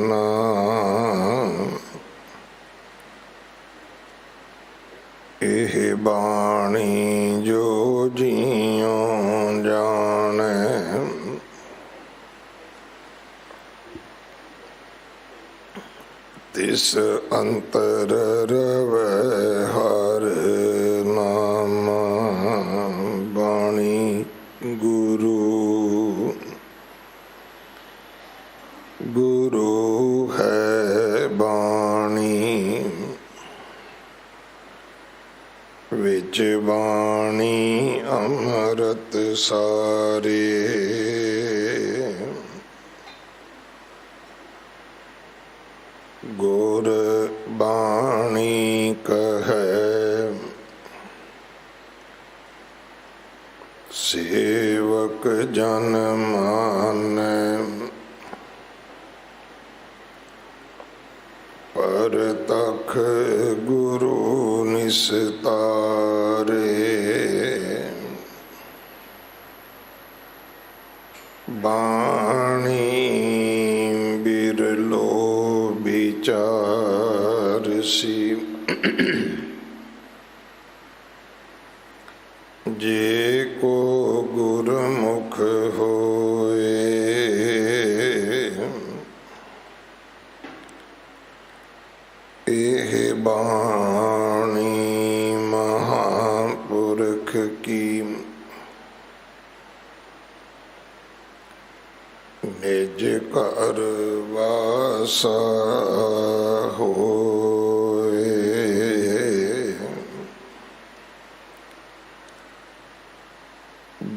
ना एह बाणी जो जियों जाने तिस अंतर रवै हर नाम बाणी गुरु गुरु है बाणी विच बाणी अमृत सारे गुर बाणी कहे सेवक जन माने पर तख गुरु निस्तारे बाणी बिरलो विचारसी जे को गुरमुख होए एह बाणी महापुरख की निज कर वासा होए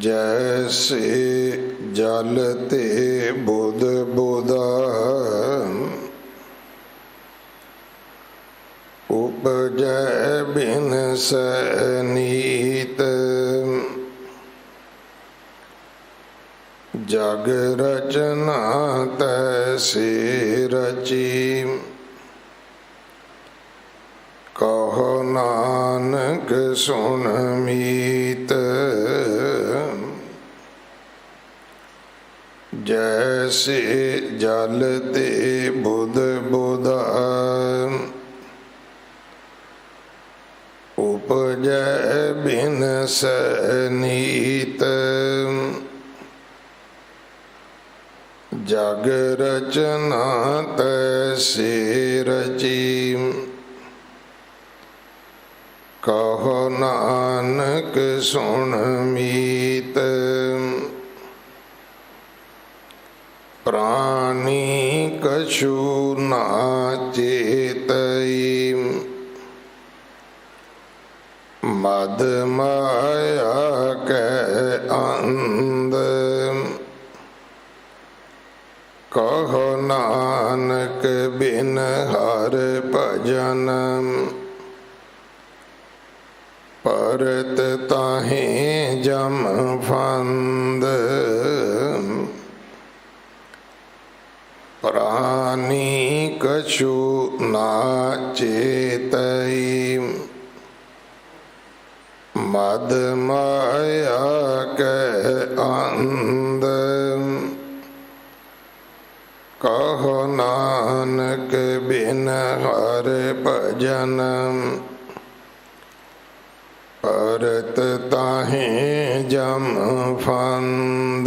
जैसे जल ते बुध बुधा उपजै बिन सनीत जग रचना तैसे रची कहो नानक सुन मीत जैसे जल ते बुध बुधा उपजै बिन सनीत जग रचना तैसे रची कहो नानक सुन मीत प्राणी कछु ना चेतई मद माया के अंध कहो नानक बिन हर भजन परत ताहि जम फंद प्राणी कछु ना चेतई मद माया के अंध कहो नानक बिन हर भजन परत ताहि जम फंद।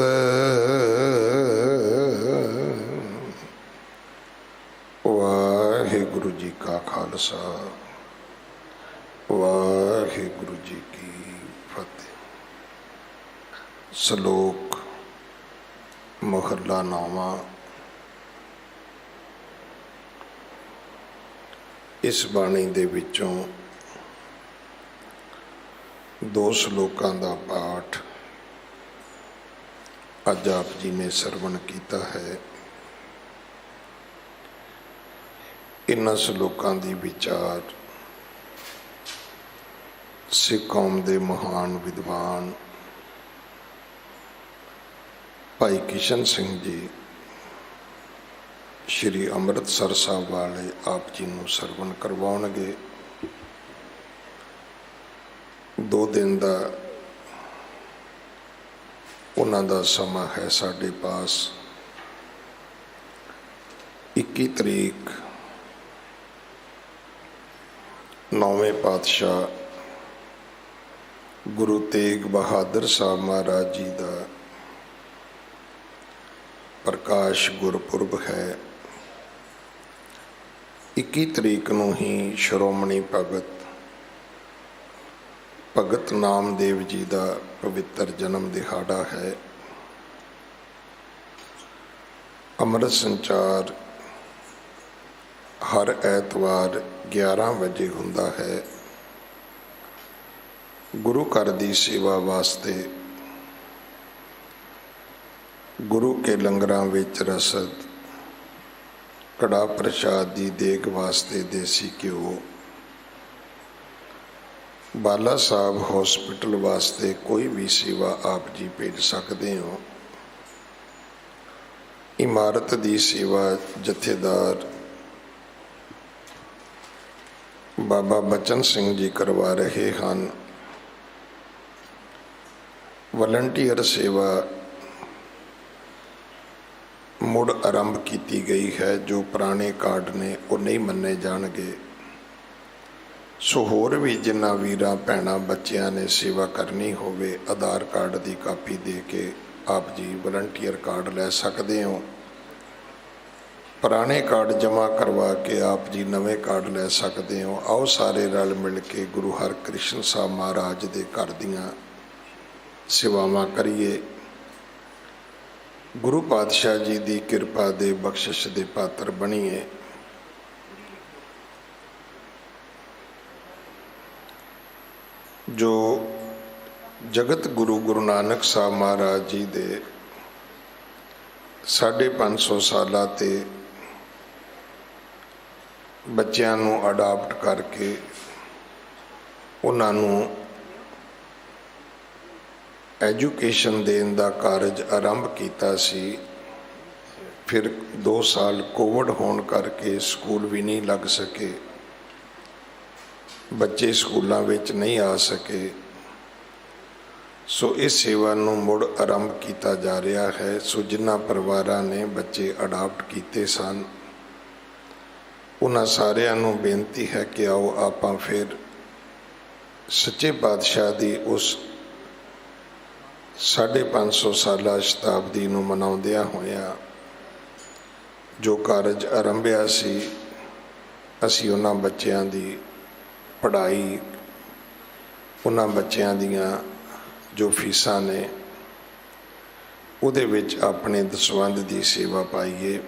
वाहिगुरु जी का खालसा वाहिगुरु जी की फतेह। श्लोक मुहला नामा। इस बाणी दे विचों दो श्लोकां दा पाठ अज आप जी ने सरवण किया है। इन्हां श्लोकां दी विचार सिख कौम दे महान विद्वान भाई किशन सिंह जी श्री अमृतसर साहब वाले आप जी नूं सरवण करवाउणगे। 2 दिन का उन्हां दा समा है साडे पास। 21 ਤਰੀਕ 9ਵੇਂ ਪਾਤਸ਼ਾਹ ਗੁਰੂ ਤੇਗ ਬਹਾਦਰ ਸਾਹਿਬ ਮਹਾਰਾਜ ਜੀ ਦਾ ਪ੍ਰਕਾਸ਼ ਗੁਰਪੁਰਬ ਹੈ। 21 ਤਰੀਕ ਨੂੰ ਹੀ ਸ਼੍ਰੋਮਣੀ ਭਗਤ ਨਾਮਦੇਵ ਜੀ ਦਾ ਪਵਿੱਤਰ ਜਨਮ ਦਿਹਾੜਾ ਹੈ। ਅੰਮ੍ਰਿਤ ਸੰਚਾਰ ਹਰ ਐਤਵਾਰ 11 ਵਜੇ ਹੁੰਦਾ ਹੈ। ਗੁਰੂ ਘਰ ਦੀ ਸੇਵਾ ਵਾਸਤੇ ਗੁਰੂ ਕੇ ਲੰਗਰਾਂ ਵਿੱਚ ਰਸਦ, ਕੜਾ ਪ੍ਰਸ਼ਾਦ ਦੀ ਦੇਗ ਵਾਸਤੇ ਦੇਸੀ ਘਿਓ, ਬਾਲਾ ਸਾਹਿਬ ਹੌਸਪੀਟਲ ਵਾਸਤੇ ਕੋਈ ਵੀ ਸੇਵਾ ਆਪ ਜੀ ਭੇਜ ਸਕਦੇ ਹੋ। ਇਮਾਰਤ ਦੀ ਸੇਵਾ ਜਥੇਦਾਰ ਬਾਬਾ ਬਚਨ ਸਿੰਘ ਜੀ ਕਰਵਾ ਰਹੇ ਹਨ। ਵਲੰਟੀਅਰ ਸੇਵਾ ਮੁੜ ਆਰੰਭ ਕੀਤੀ ਗਈ ਹੈ। ਜੋ ਪੁਰਾਣੇ ਕਾਰਡ ਨੇ ਉਹ ਨਹੀਂ ਮੰਨੇ ਜਾਣਗੇ। ਸੋ ਹੋਰ ਵੀ ਜਿਨ੍ਹਾਂ ਵੀਰਾਂ ਭੈਣਾਂ ਬੱਚਿਆਂ ਨੇ ਸੇਵਾ ਕਰਨੀ ਹੋਵੇ, ਆਧਾਰ ਕਾਰਡ ਦੀ ਕਾਪੀ ਦੇ ਕੇ ਆਪ ਜੀ ਵਲੰਟੀਅਰ ਕਾਰਡ ਲੈ ਸਕਦੇ ਹੋ। ਪੁਰਾਣੇ ਕਾਰਡ ਜਮ੍ਹਾਂ ਕਰਵਾ ਕੇ ਆਪ ਜੀ ਨਵੇਂ ਕਾਰਡ ਲੈ ਸਕਦੇ ਹੋ। ਆਓ ਸਾਰੇ ਰਲ ਮਿਲ ਕੇ ਗੁਰੂ ਹਰਕ੍ਰਿਸ਼ਨ ਸਾਹਿਬ ਮਹਾਰਾਜ ਦੇ ਘਰ ਦੀਆਂ ਸੇਵਾਵਾਂ ਕਰੀਏ। ਗੁਰੂ ਪਾਤਸ਼ਾਹ ਜੀ ਦੀ ਕਿਰਪਾ ਦੇ ਬਖਸ਼ਿਸ਼ ਦੇ ਪਾਤਰ ਬਣੀਏ। ਜੋ ਜਗਤ ਗੁਰੂ ਗੁਰੂ ਨਾਨਕ ਸਾਹਿਬ ਮਹਾਰਾਜ ਜੀ ਦੇ 550 ਸਾਲਾਂ ਤੇ ਬੱਚਿਆਂ ਨੂੰ ਅਡਾਪਟ ਕਰਕੇ ਉਹਨਾਂ ਨੂੰ ਐਜੂਕੇਸ਼ਨ ਦੇਣ ਦਾ ਕਾਰਜ ਆਰੰਭ ਕੀਤਾ ਸੀ। ਫਿਰ 2 ਸਾਲ ਕੋਵਿਡ ਹੋਣ ਕਰਕੇ ਸਕੂਲ ਵੀ ਨਹੀਂ ਲੱਗ ਸਕੇ, ਬੱਚੇ ਸਕੂਲਾਂ ਵਿੱਚ ਨਹੀਂ ਆ ਸਕੇ। ਸੋ ਇਸ ਸੇਵਾ ਨੂੰ ਮੁੜ ਆਰੰਭ ਕੀਤਾ ਜਾ ਰਿਹਾ ਹੈ। ਸੋ ਜਿਨ੍ਹਾਂ ਪਰਿਵਾਰਾਂ ਨੇ ਬੱਚੇ ਅਡਾਪਟ ਕੀਤੇ ਸਨ, ਉਹਨਾਂ ਸਾਰਿਆਂ ਨੂੰ ਬੇਨਤੀ ਹੈ ਕਿ ਆਓ ਆਪਾਂ ਫਿਰ ਸੱਚੇ ਪਾਤਸ਼ਾਹ ਦੀ ਉਸ 550 ਸਾਲਾ ਸ਼ਤਾਬਦੀ ਨੂੰ ਮਨਾਉਂਦਿਆਂ ਹੋਇਆਂ ਜੋ ਕਾਰਜ ਆਰੰਭਿਆ ਸੀ, ਅਸੀਂ ਉਹਨਾਂ ਬੱਚਿਆਂ ਦੀ ਪੜ੍ਹਾਈ, ਉਹਨਾਂ ਬੱਚਿਆਂ ਦੀਆਂ ਜੋ ਫੀਸਾਂ ਨੇ, ਉਹਦੇ ਵਿੱਚ ਆਪਣੇ ਦਸਵੰਧ ਦੀ ਸੇਵਾ ਪਾਈਏ।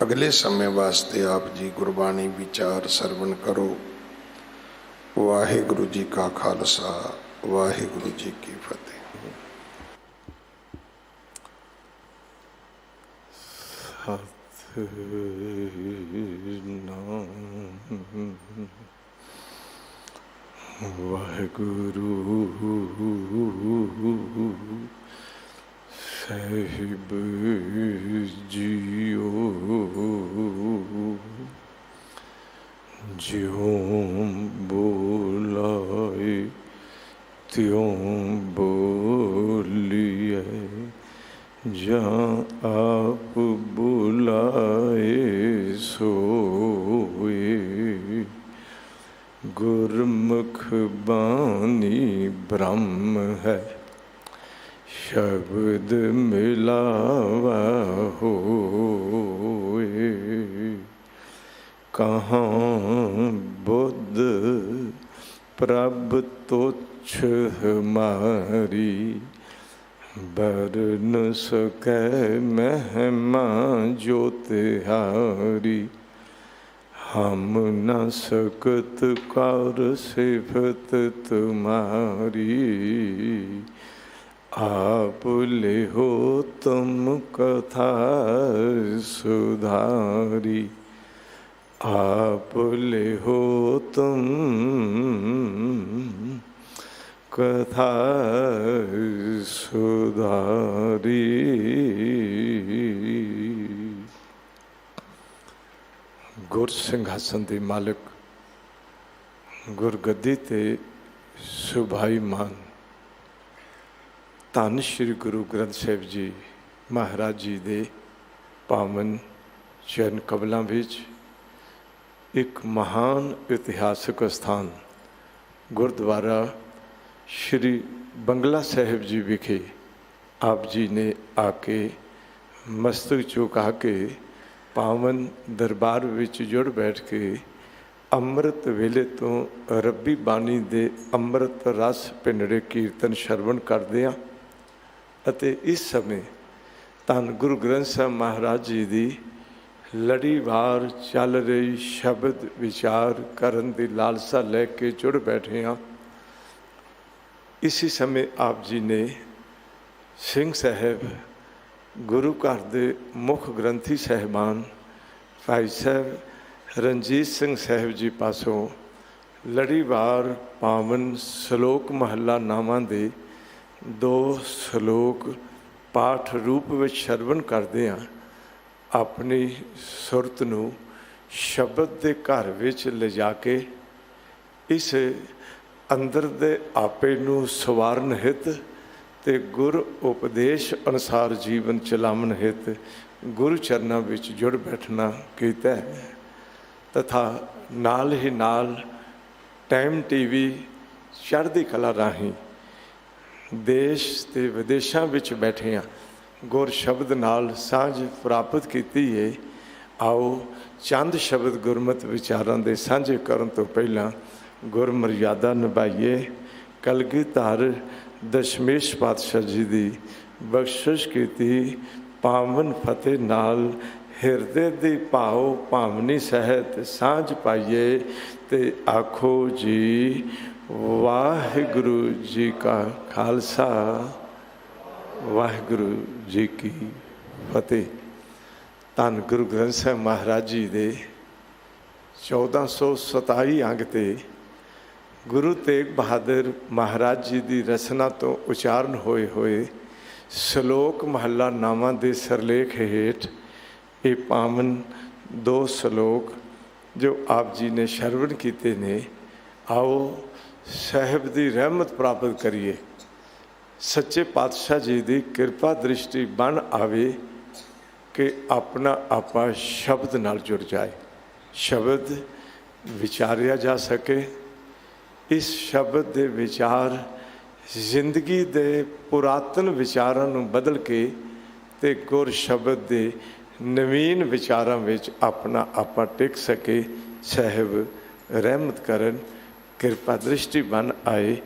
ਅਗਲੇ ਸਮੇਂ ਵਾਸਤੇ ਆਪ ਜੀ ਗੁਰਬਾਣੀ ਵਿਚਾਰ ਸਰਵਣ ਕਰੋ। ਵਾਹਿਗੁਰੂ ਜੀ ਕਾ ਖਾਲਸਾ, ਵਾਹਿਗੁਰੂ ਜੀ ਕੀ ਫਤਿਹ। ਵਾਹਿਗੁਰੂ ਸਾਹਿਬ ਜੀਓ, ਜਿਉਂ ਬੋਲਾਏ ਤਿਉਂ ਬੋਲੀਏ, ਜਾਂ ਆਪ ਬੁਲਾਏ ਸੋਏ। ਗੁਰਮੁਖ ਬਾਣੀ ਬ੍ਰਹਮ ਹੈ, ਸ਼ਬਦ ਮਿਲਾਵਾ ਹੋਏ। ਕਹਾਂ ਬੁੱਧ ਪ੍ਰਭ ਤੁਛ ਹਮਾਰੀ, ਬਰਨ ਸਕੈ ਮਹਿਮਾ ਜੋ ਤਿਹਾਰੀ। ਹਮ ਨ ਸਕਤ ਕਰ ਸਿਫਤ ਤੁਮਾਰੀ, आप लिहो तुम कथा सुधारी। आप लिहो तुम कथा सुधारी। गुर ਸਿੰਘਾਸਨ ਦੇ मालिक गुरगद्दी ते सुभाईमान ਧੰਨ ਸ਼੍ਰੀ ਗੁਰੂ ਗ੍ਰੰਥ ਸਾਹਿਬ ਜੀ ਮਹਾਰਾਜ ਜੀ ਦੇ ਪਾਵਨ ਚਰਨ ਕਮਲਾਂ ਵਿੱਚ ਇੱਕ ਮਹਾਨ ਇਤਿਹਾਸਕ ਸਥਾਨ ਗੁਰਦੁਆਰਾ ਸ਼੍ਰੀ ਬੰਗਲਾ ਸਾਹਿਬ ਜੀ ਵਿਖੇ ਆਪ ਜੀ ਨੇ ਆ ਕੇ ਮਸਤਕ ਝੁਕਾ ਕੇ ਪਾਵਨ ਦਰਬਾਰ ਵਿੱਚ ਜੁੜ ਬੈਠ ਕੇ ਅੰਮ੍ਰਿਤ ਵੇਲੇ ਤੋਂ ਰੱਬੀ ਬਾਣੀ ਦੇ ਅੰਮ੍ਰਿਤ ਰਸ ਭਿੰਡਰੇ ਕੀਰਤਨ ਸ਼ਰਵਣ ਕਰਦੇ ਹਾਂ ਅਤੇ ਇਸ ਸਮੇਂ ਧੰਨ ਗੁਰੂ ਗ੍ਰੰਥ ਸਾਹਿਬ ਮਹਾਰਾਜ ਜੀ ਦੀ ਲੜੀਵਾਰ ਚੱਲ ਰਹੀ ਸ਼ਬਦ ਵਿਚਾਰ ਕਰਨ ਦੀ ਲਾਲਸਾ ਲੈ ਕੇ ਜੁੜ ਬੈਠੇ ਹਾਂ। ਇਸੇ ਸਮੇਂ ਆਪ ਜੀ ਨੇ ਸਿੰਘ ਸਾਹਿਬ ਗੁਰੂ ਘਰ ਦੇ ਮੁੱਖ ਗ੍ਰੰਥੀ ਸਾਹਿਬਾਨ ਭਾਈ ਸਾਹਿਬ ਰਣਜੀਤ ਸਿੰਘ ਸਾਹਿਬ ਜੀ ਪਾਸੋਂ ਲੜੀਵਾਰ ਪਾਵਨ ਸ਼ਲੋਕ ਮਹੱਲਾ ਨਾਵਾਂ ਦੇ 2 ਸ਼ਲੋਕ ਪਾਠ ਰੂਪ ਵਿੱਚ ਸ਼ਰਵਣ ਕਰਦੇ ਹਾਂ। ਆਪਣੀ ਸੁਰਤ ਨੂੰ ਸ਼ਬਦ ਦੇ ਘਰ ਵਿੱਚ ਲਿਜਾ ਕੇ ਇਸ ਅੰਦਰ ਦੇ ਆਪੇ ਨੂੰ ਸਵਾਰਨ ਹਿਤ ਤੇ ਗੁਰ ਉਪਦੇਸ਼ ਅਨੁਸਾਰ ਜੀਵਨ ਚਲਾਵਨ ਹਿਤ ਗੁਰੂ ਚਰਨਾਂ ਵਿੱਚ ਜੁੜ ਬੈਠਣਾ ਕੀਤਾ ਹੈ ਤਥਾ ਨਾਲ ਹੀ ਨਾਲ ਟਾਈਮ ਟੀਵੀ ਚੜ੍ਹਦੀ ਕਲਾ ਰਾਹੀਂ ਦੇਸ਼ ਤੇ ਵਿਦੇਸ਼ਾਂ ਵਿੱਚ ਬੈਠੇ ਹਾਂ ਗੁਰ ਸ਼ਬਦ ਨਾਲ ਸਾਂਝ ਪ੍ਰਾਪਤ ਕੀਤੀ ਹੈ। ਆਓ ਚੰਦ ਸ਼ਬਦ ਗੁਰਮਤ ਵਿਚਾਰਾਂ ਦੇ ਸਾਂਝੇ ਕਰਨ ਤੋਂ ਪਹਿਲਾਂ ਗੁਰ ਮਰਿਆਦਾ ਨਿਭਾਈਏ। ਕਲਗੀਧਰ ਦਸ਼ਮੇਸ਼ ਪਾਤਸ਼ਾਹ ਜੀ ਦੀ ਬਖਸ਼ਿਸ਼ ਕੀਤੀ ਪਾਵਨ ਫਤਿਹ ਨਾਲ ਹਿਰਦੇ ਦੀ ਭਾਉ ਭਾਵਨੀ ਸਹਿਤ ਸਾਂਝ ਪਾਈਏ ਤੇ ਆਖੋ ਜੀ ਵਾਹਿਗੁਰੂ ਜੀ ਕਾ ਖਾਲਸਾ ਵਾਹਿਗੁਰੂ ਜੀ ਕੀ ਫਤਿਹ। ਧੰਨ ਗੁਰੂ ਗ੍ਰੰਥ ਸਾਹਿਬ ਮਹਾਰਾਜ ਜੀ ਦੇ 1427 ਅੰਗ 'ਤੇ ਗੁਰੂ ਤੇਗ ਬਹਾਦਰ ਮਹਾਰਾਜ ਜੀ ਦੀ ਰਚਨਾ ਤੋਂ ਉਚਾਰਨ ਹੋਏ ਸ਼ਲੋਕ ਮਹੱਲਾ ਨਾਵਾਂ ਦੇ ਸਿਰਲੇਖ ਹੇਠ ਇਹ ਪਾਵਨ 2 ਸ਼ਲੋਕ ਜੋ ਆਪ ਜੀ ਨੇ ਸ਼ਰਵਣ ਕੀਤੇ ਨੇ, ਆਓ ਸਾਹਿਬ ਦੀ ਰਹਿਮਤ ਪ੍ਰਾਪਤ ਕਰੀਏ। ਸੱਚੇ ਪਾਤਸ਼ਾਹ ਜੀ ਦੀ ਕਿਰਪਾ ਦ੍ਰਿਸ਼ਟੀ ਬਣ ਆਵੇ ਕਿ ਆਪਣਾ ਆਪਾ ਸ਼ਬਦ ਨਾਲ ਜੁੜ ਜਾਏ, ਸ਼ਬਦ ਵਿਚਾਰਿਆ ਜਾ ਸਕੇ। ਇਸ ਸ਼ਬਦ ਦੇ ਵਿਚਾਰ ਜ਼ਿੰਦਗੀ ਦੇ ਪੁਰਾਤਨ ਵਿਚਾਰਾਂ ਨੂੰ ਬਦਲ ਕੇ ਤੇ ਗੁਰ ਸ਼ਬਦ ਦੇ ਨਵੀਨ ਵਿਚਾਰਾਂ ਵਿੱਚ ਆਪਣਾ ਆਪਾ ਟਿਕ ਸਕੇ। ਸਾਹਿਬ ਰਹਿਮਤ ਕਰਨ, ਕਿਰਪਾ ਦ੍ਰਿਸ਼ਟੀ ਬਣ ਆਏ।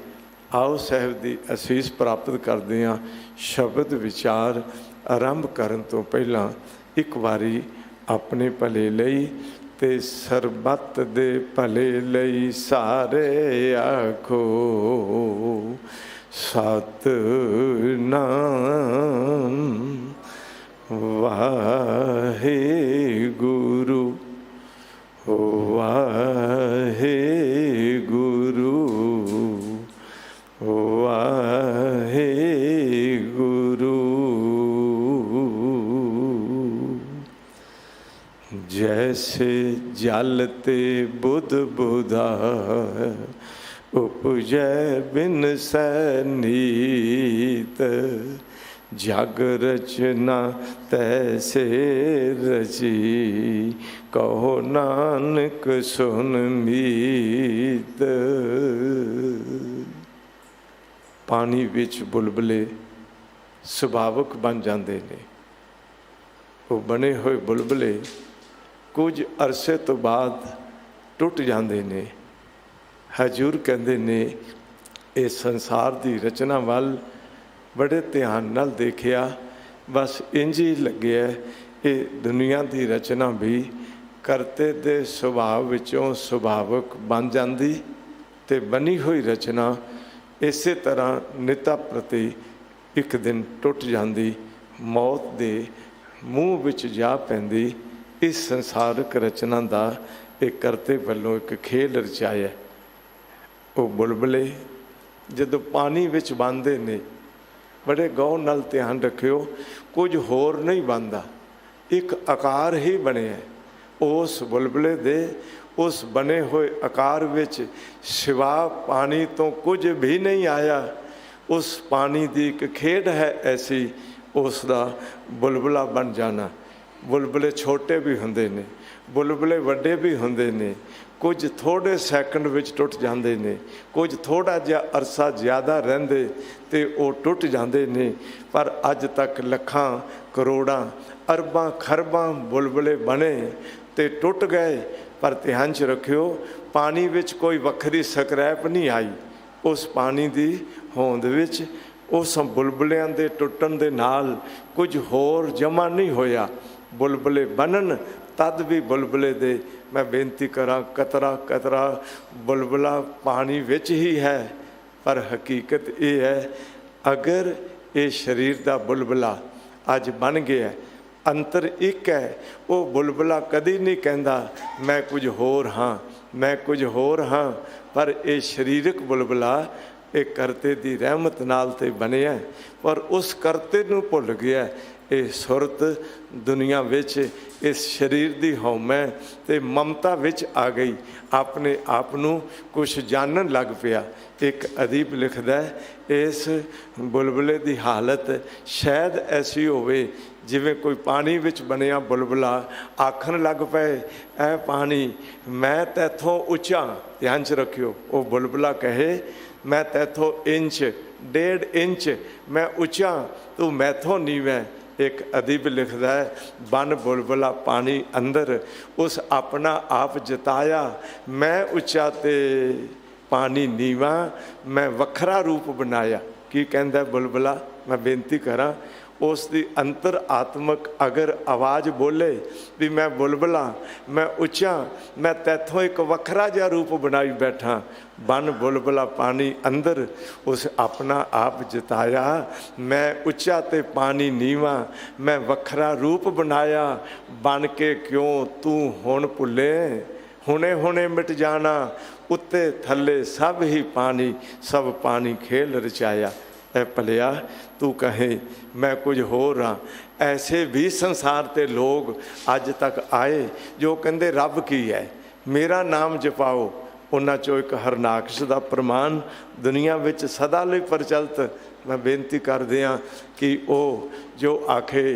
ਆਓ ਸਾਹਿਬ ਦੀ ਅਸੀਸ ਪ੍ਰਾਪਤ ਕਰਦੇ ਹਾਂ। ਸ਼ਬਦ ਵਿਚਾਰ ਆਰੰਭ ਕਰਨ ਤੋਂ ਪਹਿਲਾਂ ਇੱਕ ਵਾਰੀ ਆਪਣੇ ਭਲੇ ਲਈ ਤੇ ਸਰਬੱਤ ਦੇ ਭਲੇ ਲਈ ਸਾਰੇ ਆਖੋ ਸਤਿਨਾਮ ਵਾਹਿਗੁਰੂ ਵਾਹਿਗੁਰੂ ਵਾਹਿਗੁਰੂ। जैसे जल ते बुध बुधा उपजै बिन सैनीत जग रचना तैसे रची कहो नानक सुन मीत। पानी विच बुलबुले ਸੁਭਾਵਕ ਬਣ ਜਾਂਦੇ ਨੇ। ਉਹ ਬਣੇ ਹੋਏ ਬੁਲਬੁਲੇ ਕੁਝ ਅਰਸੇ ਤੋਂ ਬਾਅਦ ਟੁੱਟ ਜਾਂਦੇ ਨੇ। ਹਜ਼ੂਰ ਕਹਿੰਦੇ ਨੇ ਇਹ ਸੰਸਾਰ ਦੀ ਰਚਨਾ ਵੱਲ ਬੜੇ ਧਿਆਨ ਨਾਲ ਦੇਖਿਆ, ਬਸ ਇੰਝ ਹੀ ਲੱਗਿਆ ਇਹ ਦੁਨੀਆ ਦੀ ਰਚਨਾ ਵੀ ਕਰਤੇ ਦੇ ਸੁਭਾਅ ਵਿੱਚੋਂ ਸੁਭਾਵਕ ਬਣ ਜਾਂਦੀ ਤੇ ਬਣੀ ਹੋਈ ਰਚਨਾ ਇਸੇ ਤਰ੍ਹਾਂ ਨਿਤਾ ਪ੍ਰਤੀ ਇੱਕ ਦਿਨ ਟੁੱਟ ਜਾਂਦੀ, ਮੌਤ ਦੇ ਮੂੰਹ ਵਿੱਚ ਜਾ ਪੈਂਦੀ। ਇਸ ਸੰਸਾਰਕ ਰਚਨਾ ਦਾ ਇਹ ਕਰਤੇ ਵੱਲੋਂ ਇੱਕ ਖੇਲ ਰਚਾਇਆ। ਉਹ ਬੁਲਬੁਲੇ ਜਦੋਂ ਪਾਣੀ ਵਿੱਚ ਬਣਦੇ ਨੇ, ਬੜੇ ਗੌਰ ਨਾਲ ਧਿਆਨ ਰੱਖਿਓ, ਕੁਝ ਹੋਰ ਨਹੀਂ ਬਣਦਾ, ਇੱਕ ਆਕਾਰ ਹੀ ਬਣਿਆ। ਉਸ ਬੁਲਬੁਲੇ ਦੇ ਉਸ ਬਣੇ ਹੋਏ ਆਕਾਰ ਵਿੱਚ ਸਿਵਾ ਪਾਣੀ ਤੋਂ ਕੁਝ ਵੀ ਨਹੀਂ ਆਇਆ। ਉਸ ਪਾਣੀ ਦੀ ਇੱਕ ਖੇਡ ਹੈ ਐਸੀ, ਉਸ ਦਾ ਬੁਲਬੁਲਾ ਬਣ ਜਾਣਾ। बुलबुले छोटे भी हुंदे ने, बुलबुले वड्डे भी हुंदे ने, कुछ थोड़े सैकंड विच टुट जाते ने, कुछ थोड़ा जिहा अरसा ज़्यादा रहिंदे ते वो टुट जाते ने। पर अज तक लखां करोड़ां अरबां खरबां बुलबुले बने ते टुट गए। पर ध्यान च रखियो, पानी विच कोई वखरी स्क्रैप नहीं आई। उस पानी की होंद विच उस बुलबुलियां दे टुटण दे नाल कुछ होर जमा नहीं होया। बुलबुले बनन तद भी बुलबुले दे, मैं बेनती करा, कतरा कतरा बुलबुला पानी विच ही है। पर हकीकत ये है, अगर ये शरीर का बुलबुला अज बन गया, अंतर एक है, वो बुलबुला कदी नहीं कहता मैं कुछ होर हाँ, मैं कुछ होर हाँ। पर ये शरीरक बुलबुला ये करते दी रहमत नाल ते बनिया, पर उस करते नूं भुल गया। ये सुरत दुनिया विच इस शरीर दी हौमै ते ममता विच आ गई, अपने आप नूं कुछ जानन लग पिया। एक अदीब लिखदा है, इस बुलबुले दी हालत शायद ऐसी होवे जिवें कोई पानी विच बनिया बुलबुला आखन लग पे, ऐ पानी मैं तैथों उच्चा। ध्यान च रखियो, वो बुलबुला कहे मैं तैथों इंच 1.5 इंच मैं उच्चा, तू मैथों नीवें। एक अदीब लिखदा है, बन बुलबुला पानी अंदर उस अपना आप जताया, मैं उच्चा ते पानी नीवा, मैं वखरा रूप बनाया। की कहंदा बुलबुला, मैं बेनती करा, उसकी अंतर आत्मक अगर आवाज़ बोले भी मैं बुलबुला, मैं उच्चा, मैं तैथों एक वखरा जिहा रूप बनाई बैठा। बन बुलबुला पानी अंदर उस अपना आप जताया, मैं उच्चा ते पानी नीवा, मैं वखरा रूप बनाया। बन के क्यों तू हुण भुले, हुणे हुणे मिट जाना, उत्ते थले सब ही पानी, सब पानी खेल रचाया। ऐ भलिया तू कहे मैं कुछ होर हाँ। ऐसे भी संसार ते लोग अज तक आए जो कहते रब की है, मेरा नाम जपाओ। उन्हां चों एक हरनाकश दा प्रमाण दुनिया विच सदा लई प्रचलित, मैं बेनती कर दियाँ कि वो जो आखे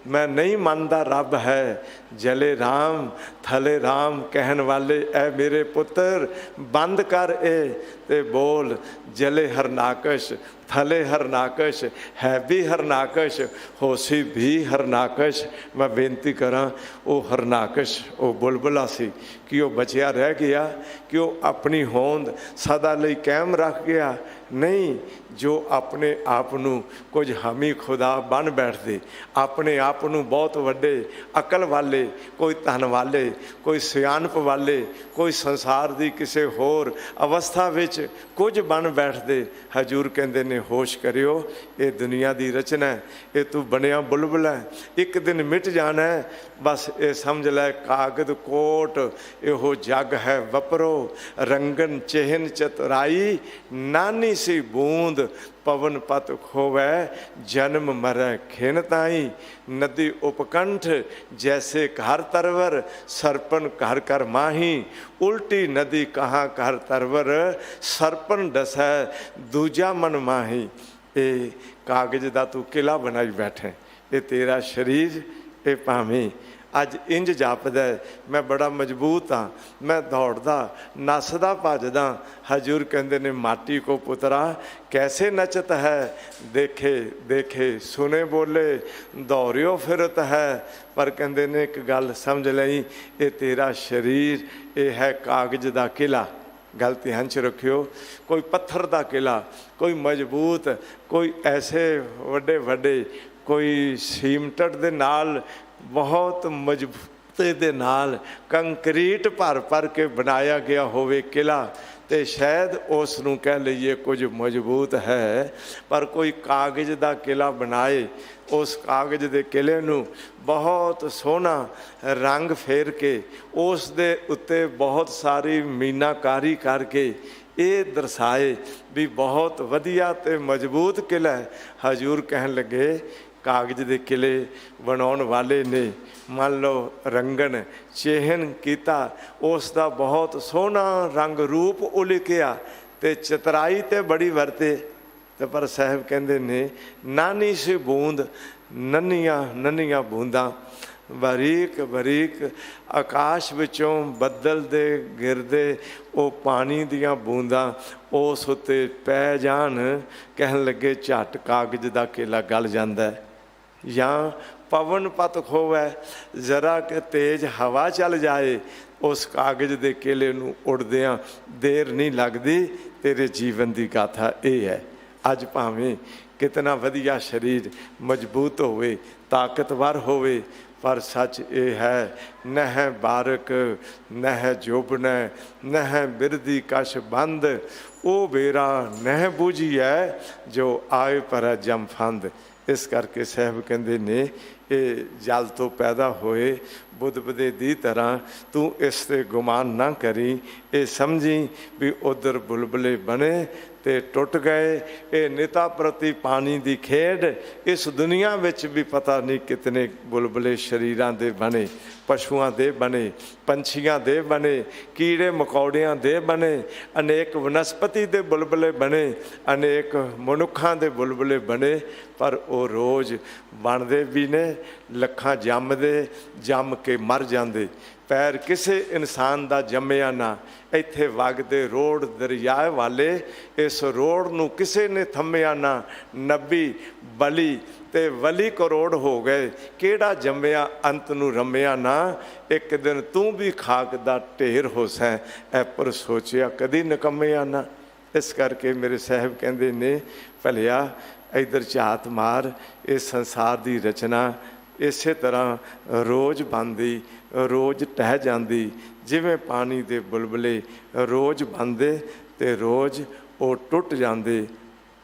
मैं नहीं मानता रब है, जले राम थले राम कहन वाले, ऐ मेरे पुत्र बंद कर ए ते बोल, जले हरनाकश थले हरनाकश, है भी हरनाकश होसी भी हरनाकश। मैं बेनती करा, वो हरनाकश वो बुलबुला सी कि वो बचिया रह गया, कि वो अपनी होंद सदा लई कायम रख गया। नहीं, जो अपने आप नूं कुछ हमी खुदा बन बैठते, अपने आप नूं बहुत वड्डे अकल वाले, कोई धन वाले, कोई सियाणप वाले, कोई संसार की किसी होर अवस्था विच कुछ बन बैठते। हजूर कहते ने होश करियो, ये दुनिया की रचना है, ये तू बनिया बुलबुल है, एक दिन मिट जाना है। बस ये समझ लै कागद कोट यो जग है वपरो, रंगन चेहन चतुराई, नानी सी बूंद पवन पत खोवै, जन्म मरै खिन ताई, नदी उपकंठ जैसे घर तरवर, सरपन घर कर माही, उल्टी नदी कहाँ घर तरवर, सरपन डसै दूजा मन माही। ये कागज दा तू किला बनाई बैठे, ये तेरा शरीर ये भावें अज इंज जापदा मैं बड़ा मजबूत हाँ, मैं दौड़दा नसदा भजदा। हजूर कहते ने माटी को पुतरा कैसे नचत है, देखे देखे सुने बोले दौड़ियो फिरत है। पर कहते ने एक गल समझ लई, ये तेरा शरीर ये है कागज दा किला। गल ध्यान च रखियो, कोई पत्थर दा किला, कोई मजबूत, कोई ऐसे वड्डे वड्डे, कोई सीमटट दे नाल बहुत मजबूती दे नाल कंक्रीट भर भर के बनाया गया होवे किला, तो शायद उस नूं कह लईए कुछ मजबूत है। पर कोई कागज दा किला बनाए, उस कागज दे किले नूं बहुत सोहना रंग फेर के उस दे उत्ते बहुत सारी मीनाकारी करके ये दर्शाए भी बहुत वधिया ते मजबूत किला है। हजूर कहन लगे कागज के किले बनाने वाले ने मान लो रंगन चेहन किया, उसका बहुत सोहना रंग रूप उलिकिया ते चतराई ते बड़ी वरते। तो पर साहब कहते ने नानी सी बूंद, नन्निया नन्निया बूंदा ਬਾਰੀਕ ਬਾਰੀਕ ਆਕਾਸ਼ ਵਿੱਚੋਂ ਬੱਦਲ ਦੇ ਗਿਰਦੇ ਉਹ ਪਾਣੀ ਦੀਆਂ ਬੂੰਦਾਂ ਉਸ ਉੱਤੇ ਪੈ ਜਾਣ, ਕਹਿਣ ਲੱਗੇ ਝੱਟ ਕਾਗਜ਼ ਦਾ ਕੇਲਾ ਗਲ ਜਾਂਦਾ। ਜਾਂ ਪਵਨ ਪਤ ਖੋਵੈ, ਜ਼ਰਾ ਕਿ ਤੇਜ਼ ਹਵਾ ਚੱਲ ਜਾਏ, ਉਸ ਕਾਗਜ਼ ਦੇ ਕੇਲੇ ਨੂੰ ਉੜਦਿਆਂ ਦੇਰ ਨਹੀਂ ਲੱਗਦੀ। ਤੇਰੇ ਜੀਵਨ ਦੀ ਗਾਥਾ ਇਹ ਹੈ। ਅੱਜ ਭਾਵੇਂ ਕਿਤਨਾ ਵਧੀਆ ਸਰੀਰ ਮਜ਼ਬੂਤ ਹੋਵੇ, ਤਾਕਤਵਰ ਹੋਵੇ, ਪਰ ਸੱਚ ਇਹ ਹੈ, ਨਹਿ ਬਾਰਕ ਨਹਿ ਜੋਬਨੈ ਨਹਿ ਬਿਰਦੀ ਕਛ ਬੰਦ, ਉਹ ਬੇਰਾ ਨਹਿ ਬੂਝੀਐ ਜੋ ਆਏ ਪਰ ਜਮ ਫੰਦ। ਇਸ ਕਰਕੇ ਸਾਹਿਬ ਕਹਿੰਦੇ ਨੇ ਇਹ ਜਲ ਤੋਂ ਪੈਦਾ ਹੋਏ ਬੁੱਧ ਬਦੇ ਦੀ ਤਰ੍ਹਾਂ ਤੂੰ ਇਸ 'ਤੇ ਗੁਮਾਨ ਨਾ ਕਰੀ। ਇਹ ਸਮਝੀ ਵੀ ਉੱਧਰ ਬੁਲਬੁਲੇ ਬਣੇ ਤੇ ਟੁੱਟ ਗਏ। ਇਹ ਨਿਤਾ ਪ੍ਰਤੀ ਪਾਣੀ ਦੀ ਖੇਡ। ਇਸ ਦੁਨੀਆ ਵਿੱਚ ਵੀ ਪਤਾ ਨਹੀਂ ਕਿਤਨੇ ਬੁਲਬੁਲੇ ਸਰੀਰਾਂ ਦੇ ਬਣੇ, ਪਸ਼ੂਆਂ ਦੇ ਬਣੇ, ਪੰਛੀਆਂ ਦੇ ਬਣੇ, ਕੀੜੇ ਮਕੌੜਿਆਂ ਦੇ ਬਣੇ, ਅਨੇਕ ਵਨਸਪਤੀ ਦੇ ਬੁਲਬੁਲੇ ਬਣੇ, ਅਨੇਕ ਮਨੁੱਖਾਂ ਦੇ ਬੁਲਬੁਲੇ ਬਣੇ। ਪਰ ਉਹ ਰੋਜ਼ ਬਣਦੇ ਵੀ ਨੇ, ਲੱਖਾਂ ਜੰਮਦੇ, ਜੰਮ ਕੇ ਮਰ ਜਾਂਦੇ। ਪੈਰ ਕਿਸੇ ਇਨਸਾਨ ਦਾ ਜੰਮਿਆ ਨਾ। ਇੱਥੇ ਵਗਦੇ ਰੋਡ ਦਰਿਆ ਵਾਲੇ, ਇਸ ਰੋਡ ਨੂੰ ਕਿਸੇ ਨੇ ਥੰਮਿਆ ਨਾ। ਨਬੀ ਬਲੀ ਤੇ ਵਲੀ ਕਰੋੜ ਹੋ ਗਏ, ਕਿਹੜਾ ਜੰਮਿਆ ਅੰਤ ਨੂੰ ਰਮਿਆ ਨਾ। ਇੱਕ ਦਿਨ ਤੂੰ ਵੀ ਖਾਕ ਦਾ ਢੇਰ ਹੋ ਸੈਂ, ਐ ਪਰ ਸੋਚਿਆ ਕਦੀ ਨਿਕੰਮਿਆ ਨਾ। ਇਸ ਕਰਕੇ ਮੇਰੇ ਸਾਹਿਬ ਕਹਿੰਦੇ ਨੇ, ਭਲਿਆ ਇੱਧਰ ਝਾਤ ਮਾਰ। ਇਸ ਸੰਸਾਰ ਦੀ ਰਚਨਾ ਇਸੇ ਤਰ੍ਹਾਂ ਰੋਜ਼ ਬਣਦੀ, ਰੋਜ਼ ਟਹਿ ਜਾਂਦੀ। ਜਿਵੇਂ ਪਾਣੀ ਦੇ ਬੁਲਬੁਲੇ ਰੋਜ਼ ਬਣਦੇ ਤੇ ਰੋਜ਼ ਉਹ ਟੁੱਟ ਜਾਂਦੇ।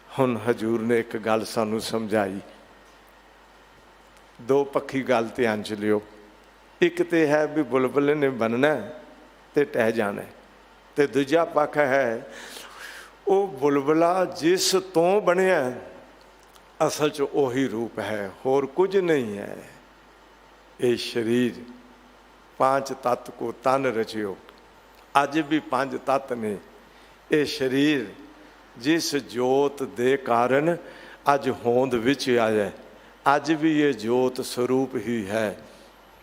ਹੁਣ ਹਜ਼ੂਰ ਨੇ ਇੱਕ ਗੱਲ ਸਾਨੂੰ ਸਮਝਾਈ। ਦੋ ਪੱਖੀ ਗੱਲ ਧਿਆਨ 'ਚ ਲਿਓ। ਇੱਕ ਤੇ ਹੈ ਵੀ ਬੁਲਬੁਲੇ ਨੇ ਬਣਨਾ ਤੇ ਟਹਿ ਜਾਣਾ, ਤੇ ਦੂਜਾ ਪੱਖ ਹੈ ਉਹ ਬੁਲਬੁਲਾ ਜਿਸ ਤੋਂ ਬਣਿਆ ਅਸਲ 'ਚ ਉਹੀ ਰੂਪ ਹੈ, ਹੋਰ ਕੁਝ ਨਹੀਂ ਹੈ। ਇਹ ਸਰੀਰ पांच तत्व को तन रचियो। अज भी पांच तत्व ने। ये शरीर जिस जोत दे कारण अज होंद विच आया, अज भी ये जोत स्वरूप ही है।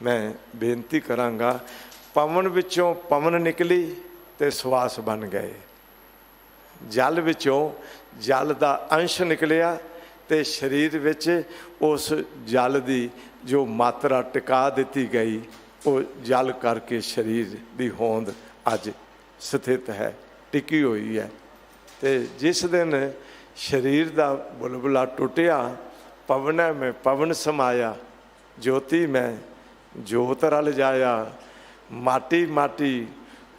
मैं बेनती करांगा, पवन विचों पवन निकली ते श्वास बन गए, जल विचों जल दा अंश निकलिया ते शरीर विच उस जल दी जो मात्रा टिका दी गई, वो जल करके शरीर की होंद अज स्थित है, टिकी हुई है। तो जिस दिन शरीर का बुलबुला टुटिया, पवन में पवन समाया, ज्योति में जोत रल जाया, माटी माटी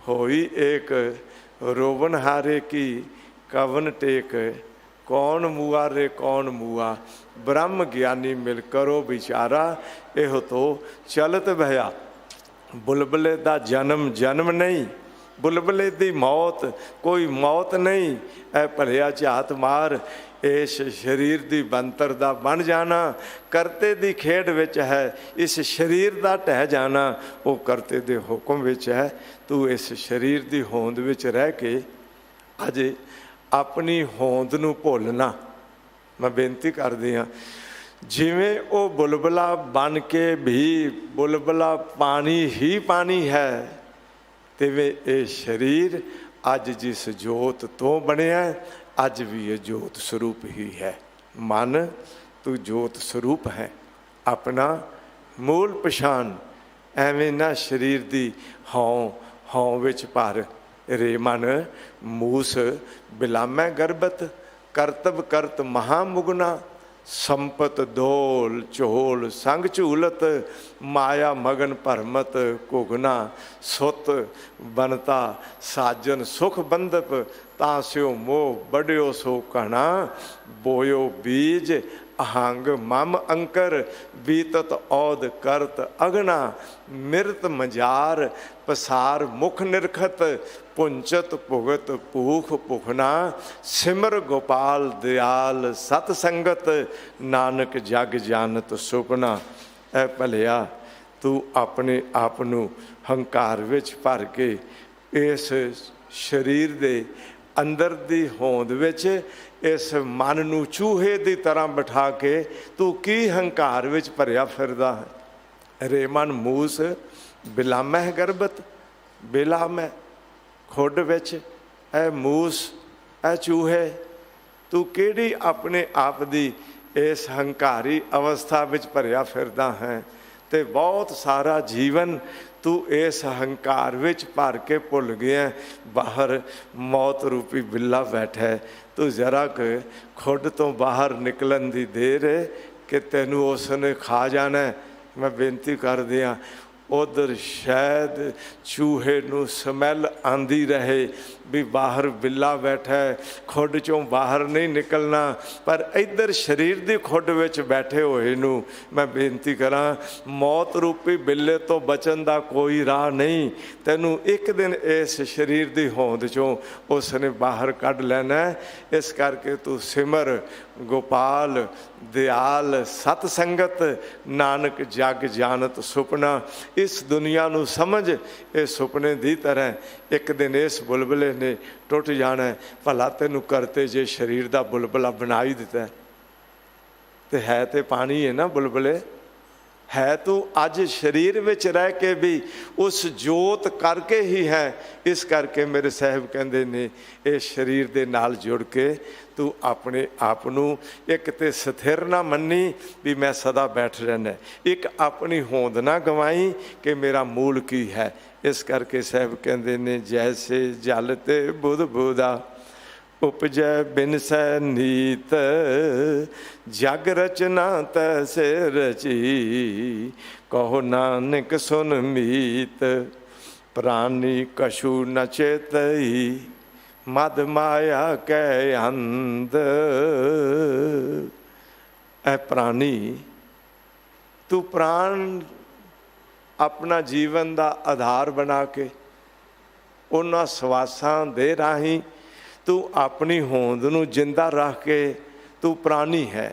होई एक, रोवन हारे की कवन टेक, कौन मुआ रे कौन मुआ, ब्रह्म ज्ञानी मिल करो विचारा, यह तो चलत भया। बुलबुले का जन्म जन्म नहीं, बुलबुले की मौत कोई मौत नहीं। ऐ भलिया झात मार, इस शरीर की बनतर का बन जाना करते की खेड विच है, इस शरीर का ढह जाना वो करते के हुक्म विच है। तू इस शरीर की होंद विच रह के अज अपनी होंद नूं भुलना। मैं बेनती करदी हाँ, जिमें वो बुलबुला बन के भी बुलबुला पानी ही पानी है, तिवें ये शरीर अज जिस जोत तो बनिया अज भी ये जोत स्वरूप ही है। मन तू जोत स्वरूप है, अपना मूल पछाण। एवें ना शरीर दी हौं विच भर रे मन, मूस बिलामै गर्भत, करतब करत महामुगना, संपत दोल झोल संग झूलत, माया मगन भरमत घुगना, सुत बनता साजन सुख बंदप, तास्यो मोह बड़ियो सो घना, बोयो बीज अहंग मम अंकर, बीतत औद करत अगना, मिरत मजार पसार मुख निरखत, पुंचत भुगत भूख भुखना, सिमर गोपाल दयाल सत संगत, नानक जग जानत सुपना। ऐ भलिया तू अपने आप नू हंकार विच भर के इस शरीर दे अंदर दी होंद विच इस मन नू चूहे की तरह बिठा के तू की हंकार विच भरिया फिरदा है। रेमन मूस बिलामह गर्भत, बिलामह खुड विच, ए मूस ए चूहे, तू किहड़ी अपने आप दी इस हंकारी अवस्था विच भरिया फिरदा है, ते बहुत सारा जीवन तू इस हंकार विच भर के भुल गया। बाहर मौत रूपी बिल्ला बैठा है, तू जरा के खुड तो बाहर निकलन दी देर है कि तैनू उसने खा जाना है। मैं बेनती कर दिया उधर शायद चूहे नू समैल आंदी रहे भी बाहर बिल्ला बैठा है, खुड चों बाहर नहीं निकलना, पर इधर शरीर की खुड विच बैठे होए नू मैं बेनती करा, मौत रूपी बिल्ले तो बचन का कोई राह नहीं। तैनू एक दिन इस शरीर की होंद चों उसने बाहर कढ़ लेना है। इस करके तू सिमर गोपाल दयाल सत संगत, नानक जग जानत सुपना। इस दुनिया नू समझ ये सुपने की तरह एक दिन इस बुलबुले ने टुट जाना है। भला तेनू करते जे शरीर का बुलबुला बना ही दिता है तो पानी है ना बुलबुले, है तू अज शरीर विच रह के भी उस जोत करके ही है। इस करके मेरे साहब कहते ने इस शरीर के नाल जुड़ के तू अपने आप नू एक ते स्थिर ना मन्नी भी मैं सदा बैठ रहना, एक अपनी होंद ना गवाई कि मेरा मूल की है। इस करके साहब कहते ने जैसे जल ते बुध बुधा उपजै बिनसै नीत, जग रचना तैसे रची, कहो नानक सुन मीत, प्राणी कछु न चेतई, मद माया कै अंध। ऐ प्राणी तू प्राण अपना जीवन का आधार बना के उन्हां सवासां दे राही तू अपनी होंद नू जिंदा रख के तू प्राणी है,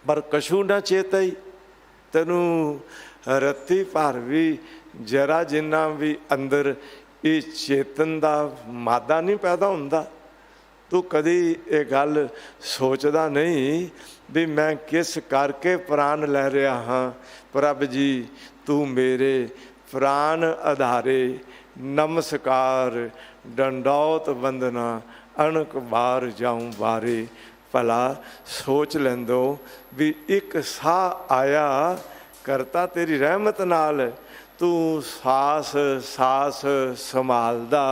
पर कछु ना चेतई। तेनू रत्ती भर भी जरा जिन्ना भी अंदर ये चेतन का मादा नहीं पैदा होंदा। तू कदी ये गल सोचदा नहीं भी मैं किस करके प्राण लै रहा हाँ। प्रभ जी तू मेरे प्राण आधारे नमस्कार डंडौत वंदना अणक बार जाऊं बारे। भला सोच लेंदो भी एक साह आया करता तेरी रहमत नाल, तू सास सास संभालदा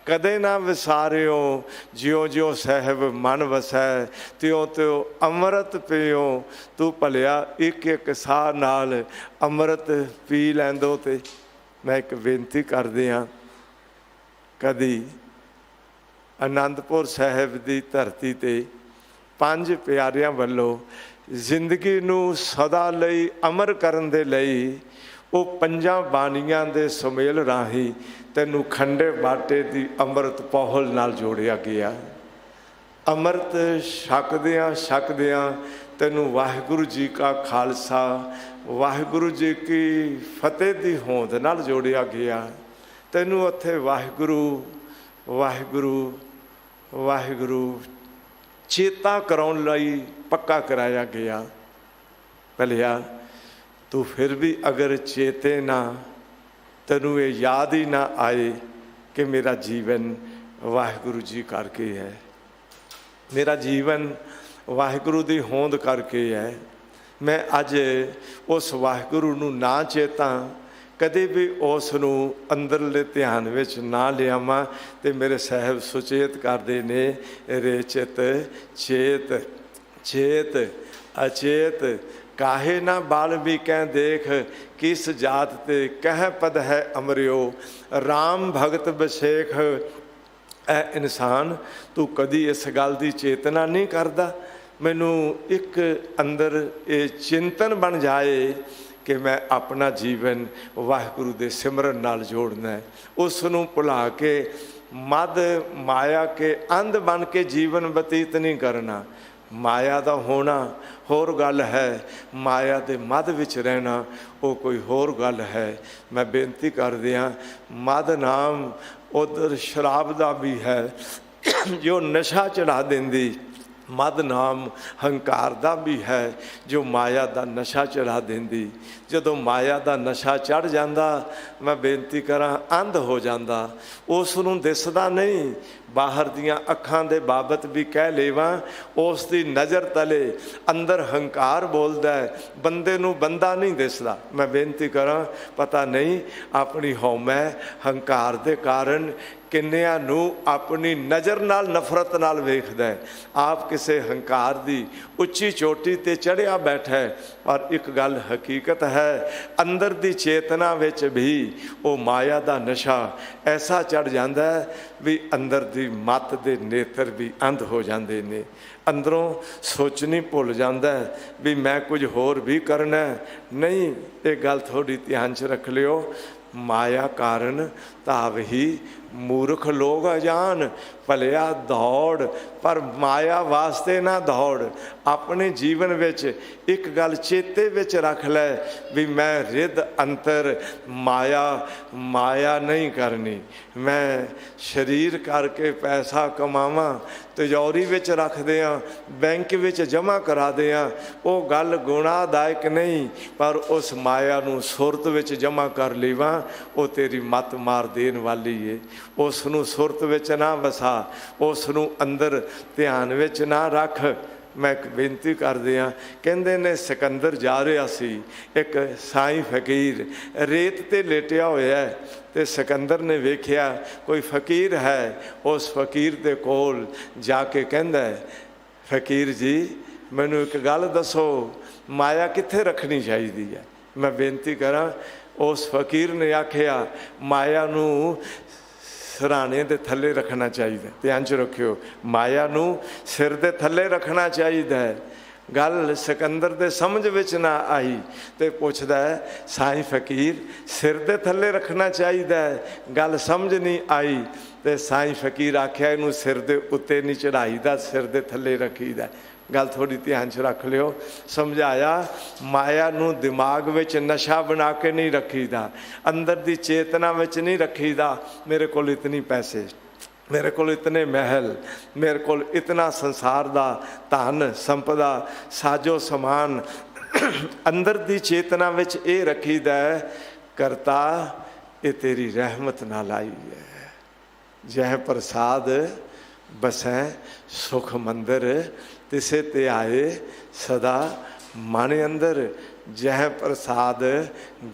कदे ना विसारियो। ज्यों ज्यों साहब मन वसै त्यों त्यों अमृत पियो। तू भलिया एक एक साह नाल अमृत पी लैंदो। ते मैं एक बेनती कर दियाँ, कदी आनंदपुर साहब की धरती ते पंज प्यारियां वालों जिंदगी नू सदा लई अमर करन दे लई वो पंजां बाणियां दे सुमेल राही तैनू खंडे बाटे दी अमृत पौहल नाल जोड़िया गया। अमृत छकदियां तैनू वाहिगुरु जी का खालसा वाहिगुरु जी की फतेह दी होंद नाल जोड़िया गया। तैनू उत्थे वाहिगुरु वाहिगुरु वाहिगुरु चेता कराउण लई पक्का कराया गया। भलिया तू फिर भी अगर चेते ना, तैनू ये याद ही ना आए कि मेरा जीवन वाहिगुरु जी करके है, मेरा जीवन वाहिगुरु दी होंद करके है। मैं अज उस वाहिगुरु नू ना चेता, कदे भी उसनू अंदरले ध्यान विच ना लियावां। ते मेरे साहब सुचेत करदे ने रे चित चेत चेत अचेत काहे ना बाल भी कह देख, किस जात ते कह पद है अमरियो, राम भगत बसेख। ऐ इंसान तू कदी इस गल की चेतना नहीं करदा। मैनू एक अंदर ये चिंतन बन जाए कि मैं अपना जीवन वाहिगुरु दे सिमरन नाल जोड़ना है। उसनू भुला के मद माया के अंध बन के जीवन बतीत नहीं करना। माया दा होना होर गल है, माया दे मद विच रहना वो कोई होर गल है। मैं बेनती कर दियाँ, मद नाम उधर शराब दा भी है जो नशा चढ़ा देंदी, ਮਦ ਨਾਮ ਹੰਕਾਰ ਦਾ ਵੀ ਹੈ ਜੋ ਮਾਇਆ ਦਾ ਨਸ਼ਾ ਚੜਾ ਦਿੰਦੀ। ਜਦੋਂ ਮਾਇਆ ਦਾ ਨਸ਼ਾ ਚੜ੍ਹ ਜਾਂਦਾ, ਮੈਂ ਬੇਨਤੀ ਕਰਾਂ, ਅੰਧ ਹੋ ਜਾਂਦਾ, ਉਸ ਨੂੰ ਦਿਸਦਾ ਨਹੀਂ। ਬਾਹਰ ਦੀਆਂ ਅੱਖਾਂ ਦੇ ਬਾਬਤ ਵੀ ਕਹਿ ਲੇਵਾਂ, ਉਸ ਦੀ ਨਜ਼ਰ ਤਲੇ ਅੰਦਰ ਹੰਕਾਰ ਬੋਲਦਾ, ਬੰਦੇ ਨੂੰ ਬੰਦਾ ਨਹੀਂ ਦਿਸਦਾ। ਮੈਂ ਬੇਨਤੀ ਕਰਾਂ, ਪਤਾ ਨਹੀਂ ਆਪਣੀ ਹਉਮੈ ਹੰਕਾਰ ਦੇ ਕਾਰਨ ਕਿੰਨਿਆਂ ਨੂੰ ਆਪਣੀ ਨਜ਼ਰ ਨਾਲ ਨਫ਼ਰਤ ਨਾਲ ਵੇਖਦਾ ਹੈ। ਆਪ ਕਿਸੇ ਹੰਕਾਰ ਦੀ ਉੱਚੀ ਚੋਟੀ ਤੇ ਚੜ੍ਹਿਆ ਬੈਠਾ ਹੈ, ਪਰ ਇੱਕ ਗੱਲ ਹਕੀਕਤ ਹੈ, ਅੰਦਰ ਦੀ ਚੇਤਨਾ ਵਿੱਚ ਵੀ ਉਹ ਮਾਇਆ ਦਾ ਨਸ਼ਾ ਐਸਾ ਚੜ੍ਹ ਜਾਂਦਾ ਹੈ ਵੀ ਅੰਦਰ ਦੀ ਮੱਤ ਦੇ ਨੇਤਰ ਵੀ ਅੰਧ ਹੋ ਜਾਂਦੇ ਨੇ। ਅੰਦਰੋਂ ਸੋਚਣੀ ਭੁੱਲ ਜਾਂਦਾ ਵੀ ਮੈਂ ਕੁਝ ਹੋਰ ਵੀ ਕਰਨਾ ਨਹੀਂ। ਇਹ ਗੱਲ ਥੋੜ੍ਹੀ ਧਿਆਨ 'ਚ ਰੱਖ ਲਿਓ। ਮਾਇਆ ਕਾਰਨ ਤਾਵਹੀ ਮੂਰਖ ਲੋਕ ਅਜਾਨ, ਭਲਿਆ ਦੌੜ ਪਰ ਮਾਇਆ ਵਾਸਤੇ ਨਾ ਦੌੜ। ਆਪਣੇ ਜੀਵਨ ਵਿੱਚ ਇੱਕ ਗੱਲ ਚੇਤੇ ਵਿੱਚ ਰੱਖ ਲੈ ਵੀ ਮੈਂ ਰਿੱਧ ਅੰਤਰ ਮਾਇਆ ਨਹੀਂ ਕਰਨੀ। ਮੈਂ ਸਰੀਰ ਕਰਕੇ ਪੈਸਾ ਕਮਾਵਾਂ, ਤਿਜੋਰੀ ਵਿੱਚ ਰੱਖਦੇ ਹਾਂ, ਬੈਂਕ ਵਿੱਚ ਜਮ੍ਹਾਂ ਕਰਾਦੇ ਹਾਂ, ਉਹ ਗੱਲ ਗੁਨਾਹਦਾਇਕ ਨਹੀਂ। ਪਰ ਉਸ ਮਾਇਆ ਨੂੰ ਸੁਰਤ ਵਿੱਚ ਜਮ੍ਹਾਂ ਕਰ ਲੇਵਾਂ, ਉਹ ਤੇਰੀ ਮੱਤ ਮਾਰ ਦੇਣ ਵਾਲੀ ਏ। ਉਸ ਨੂੰ ਸੁਰਤ ਵਿੱਚ ਨਾ ਵਸਾ, ਉਸ ਨੂੰ ਅੰਦਰ ਧਿਆਨ ਵਿੱਚ ਨਾ ਰੱਖ। ਮੈਂ ਇੱਕ ਬੇਨਤੀ ਕਰਦੇ ਹਾਂ, ਕਹਿੰਦੇ ਨੇ ਸਿਕੰਦਰ ਜਾ ਰਿਹਾ ਸੀ, ਇੱਕ ਸਾਈਂ ਫਕੀਰ ਰੇਤ 'ਤੇ ਲੇਟਿਆ ਹੋਇਆ ਤੇ ਸਿਕੰਦਰ ਨੇ ਵੇਖਿਆ ਕੋਈ ਫਕੀਰ ਹੈ। ਉਸ ਫਕੀਰ ਦੇ ਕੋਲ ਜਾ ਕੇ ਕਹਿੰਦਾ, ਫਕੀਰ ਜੀ ਮੈਨੂੰ ਇੱਕ ਗੱਲ ਦੱਸੋ, ਮਾਇਆ ਕਿੱਥੇ ਰੱਖਣੀ ਚਾਹੀਦੀ ਹੈ? ਮੈਂ ਬੇਨਤੀ ਕਰਾਂ, ਉਸ ਫਕੀਰ ਨੇ ਆਖਿਆ ਮਾਇਆ ਨੂੰ ਸਿਰਹਾਣੇ ਦੇ ਥੱਲੇ ਰੱਖਣਾ ਚਾਹੀਦਾ। ਧਿਆਨ 'ਚ ਰੱਖਿਓ, ਮਾਇਆ ਨੂੰ ਸਿਰ ਦੇ ਥੱਲੇ ਰੱਖਣਾ ਚਾਹੀਦਾ ਹੈ। ਗੱਲ ਸਿਕੰਦਰ ਦੇ ਸਮਝ ਵਿੱਚ ਨਾ ਆਈ ਤੇ ਪੁੱਛਦਾ ਹੈ, ਸਾਈਂ ਫਕੀਰ ਸਿਰ ਦੇ ਥੱਲੇ ਰੱਖਣਾ ਚਾਹੀਦਾ ਹੈ? ਗੱਲ ਸਮਝ ਨਹੀਂ ਆਈ ਤੇ ਸਾਈਂ ਫਕੀਰ ਆਖਿਆ ਇਹਨੂੰ ਸਿਰ ਦੇ ਉੱਤੇ ਨਹੀਂ ਚੜਾਈਦਾ, ਸਿਰ ਦੇ ਥੱਲੇ ਰੱਖੀਦਾ। ਗੱਲ ਥੋੜ੍ਹੀ ਧਿਆਨ 'ਚ ਰੱਖ ਲਿਓ। ਸਮਝਾਇਆ, ਮਾਇਆ ਨੂੰ ਦਿਮਾਗ ਵਿੱਚ ਨਸ਼ਾ ਬਣਾ ਕੇ ਨਹੀਂ ਰੱਖੀਦਾ, ਅੰਦਰ ਦੀ ਚੇਤਨਾ ਵਿੱਚ ਨਹੀਂ ਰੱਖੀਦਾ। ਮੇਰੇ ਕੋਲ ਇਤਨੀ ਪੈਸੇ, ਮੇਰੇ ਕੋਲ ਇਤਨੇ ਮਹਿਲ, ਮੇਰੇ ਕੋਲ ਇਤਨਾ ਸੰਸਾਰ ਦਾ ਧਨ ਸੰਪਦਾ ਸਾਜੋ ਸਮਾਨ, ਅੰਦਰ ਦੀ ਚੇਤਨਾ ਵਿੱਚ ਇਹ ਰੱਖੀਦਾ, ਕਰਤਾ ਇਹ ਤੇਰੀ ਰਹਿਮਤ ਨਾਲ ਆਈ ਹੈ। ਜਹ ਪ੍ਰਸਾਦ ਬਸੈ ਸੁਖ ਮੰਦਰ, ਤਿਸੇ ਤੇ ਆਏ ਸਦਾ ਮਨ ਅੰਦਰ। ਜਹ ਪ੍ਰਸਾਦ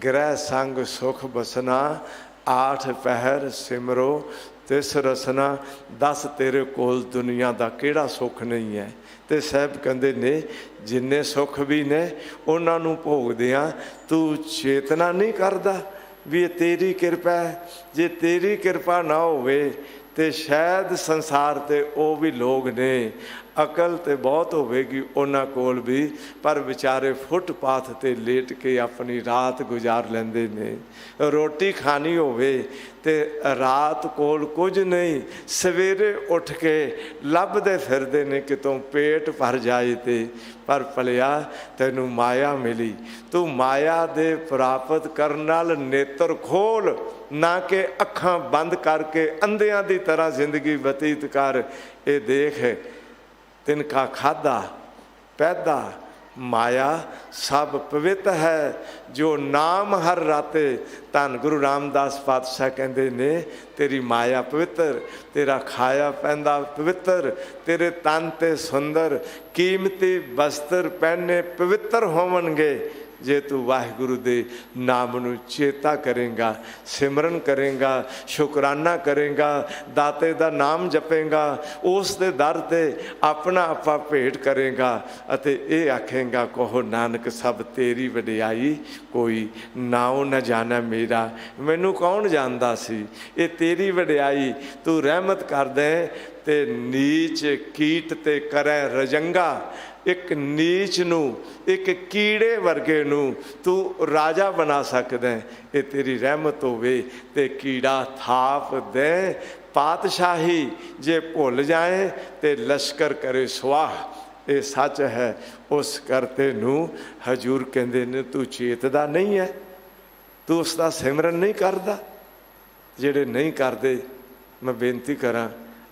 ਗ੍ਰਹਿ ਸੰਗ ਸੁਖ ਬਸਨਾ, ਆਠ ਪਹਿਰ ਸਿਮਰੋ ਤਿਸ ਰਸਨਾ। ਦੱਸ ਤੇਰੇ ਕੋਲ ਦੁਨੀਆ ਦਾ ਕਿਹੜਾ ਸੁੱਖ ਨਹੀਂ ਹੈ? ਤੇ ਸਾਹਿਬ ਕਹਿੰਦੇ ਨੇ ਜਿੰਨੇ ਸੁੱਖ ਵੀ ਨੇ ਉਹਨਾਂ ਨੂੰ ਭੋਗਦਿਆਂ ਤੂੰ ਚੇਤਨਾ ਨਹੀਂ ਕਰਦਾ ਵੀ ਇਹ ਤੇਰੀ ਕਿਰਪਾ ਹੈ। ਜੇ ਤੇਰੀ ਕਿਰਪਾ ਨਾ ਹੋਵੇ ਤੇ ਸ਼ਾਇਦ ਸੰਸਾਰ 'ਤੇ ਉਹ ਵੀ ਲੋਕ ਨੇ, ਅਕਲ ਤੇ ਬਹੁਤ ਹੋਵੇਗੀ ਉਹਨਾਂ ਕੋਲ ਵੀ, ਪਰ ਵਿਚਾਰੇ ਫੁੱਟਪਾਥ 'ਤੇ ਲੇਟ ਕੇ ਆਪਣੀ ਰਾਤ ਗੁਜ਼ਾਰ ਲੈਂਦੇ ਨੇ। ਰੋਟੀ ਖਾਣੀ ਹੋਵੇ ਤੇ ਰਾਤ ਕੋਲ ਕੁਝ ਨਹੀਂ, ਸਵੇਰੇ ਉੱਠ ਕੇ ਲੱਭਦੇ ਫਿਰਦੇ ਨੇ ਕਿਤੋਂ ਪੇਟ ਭਰ ਜਾਏ ਤੇ। ਪਰ ਭਲਿਆ ਤੈਨੂੰ ਮਾਇਆ ਮਿਲੀ, ਤੂੰ ਮਾਇਆ ਦੇ ਪ੍ਰਾਪਤ ਕਰਨ ਨਾਲ ਨੇਤਰ ਖੋਲ, ਨਾ ਕਿ ਅੱਖਾਂ ਬੰਦ ਕਰਕੇ ਅੰਧਿਆਂ ਦੀ ਤਰ੍ਹਾਂ ਜ਼ਿੰਦਗੀ ਬਤੀਤ ਕਰ। ਇਹ ਦੇਖ ਤਿਨਕਾ ਖਾਧਾ ਪੈਦਾ ਮਾਇਆ ਸਭ ਪਵਿੱਤ ਹੈ, ਜੋ ਨਾਮ ਹਰ ਰਾਤੇ। ਧੰਨ ਗੁਰੂ ਰਾਮਦਾਸ ਪਾਤਸ਼ਾਹ ਕਹਿੰਦੇ ਨੇ ਤੇਰੀ ਮਾਇਆ ਪਵਿੱਤਰ, ਤੇਰਾ ਖਾਇਆ ਪੈਂਦਾ ਪਵਿੱਤਰ, ਤੇਰੇ ਤਨ 'ਤੇ ਸੁੰਦਰ ਕੀਮਤੀ ਬਸਤਰ ਪਹਿਨੇ ਪਵਿੱਤਰ ਹੋਵਣਗੇ ਜੇ ਤੂੰ ਵਾਹਿਗੁਰੂ ਦੇ ਨਾਮ ਨੂੰ ਚੇਤਾ ਕਰੇਂਗਾ, ਸਿਮਰਨ ਕਰੇਂਗਾ, ਸ਼ੁਕਰਾਨਾ ਕਰੇਂਗਾ, ਦਾਤੇ ਦਾ ਨਾਮ ਜਪੇਂਗਾ, ਉਸ ਦੇ ਦਰ 'ਤੇ ਆਪਣਾ ਆਪਾ ਭੇਟ ਕਰੇਂਗਾ ਅਤੇ ਇਹ ਆਖੇਂਗਾ, ਕਹੋ ਨਾਨਕ ਸਭ ਤੇਰੀ ਵਡਿਆਈ, ਕੋਈ ਨਾਉ ਨਾ ਜਾਣਾ ਮੇਰਾ। ਮੈਨੂੰ ਕੌਣ ਜਾਣਦਾ ਸੀ? ਇਹ ਤੇਰੀ ਵਡਿਆਈ, ਤੂੰ ਰਹਿਮਤ ਕਰ ਦੇ ਤੇ ਨੀਚ ਕੀਟ ਤੇ ਕਰੈ ਰਜੰਗਾ। ਇੱਕ ਨੀਚ ਨੂੰ, ਇੱਕ ਕੀੜੇ ਵਰਗੇ ਨੂੰ ਤੂੰ ਰਾਜਾ ਬਣਾ ਸਕਦਾ। ਇਹ ਤੇਰੀ ਰਹਿਮਤ ਹੋਵੇ ਤੇ ਕੀੜਾ ਥਾਪ ਦੇ ਪਾਤਸ਼ਾਹੀ, ਜੇ ਭੁੱਲ ਜਾਏ ਤੇ ਲਸ਼ਕਰ ਕਰੇ ਸਵਾਹ। ਇਹ ਸੱਚ ਹੈ। ਉਸ ਕਰਤੇ ਨੂੰ ਹਜੂਰ ਕਹਿੰਦੇ ਨੇ ਤੂੰ ਚੇਤਦਾ ਨਹੀਂ ਹੈ, ਤੂੰ ਉਸ ਦਾ ਸਿਮਰਨ ਨਹੀਂ ਕਰਦਾ। ਜਿਹੜੇ ਨਹੀਂ ਕਰਦੇ, ਮੈਂ ਬੇਨਤੀ ਕਰਾਂ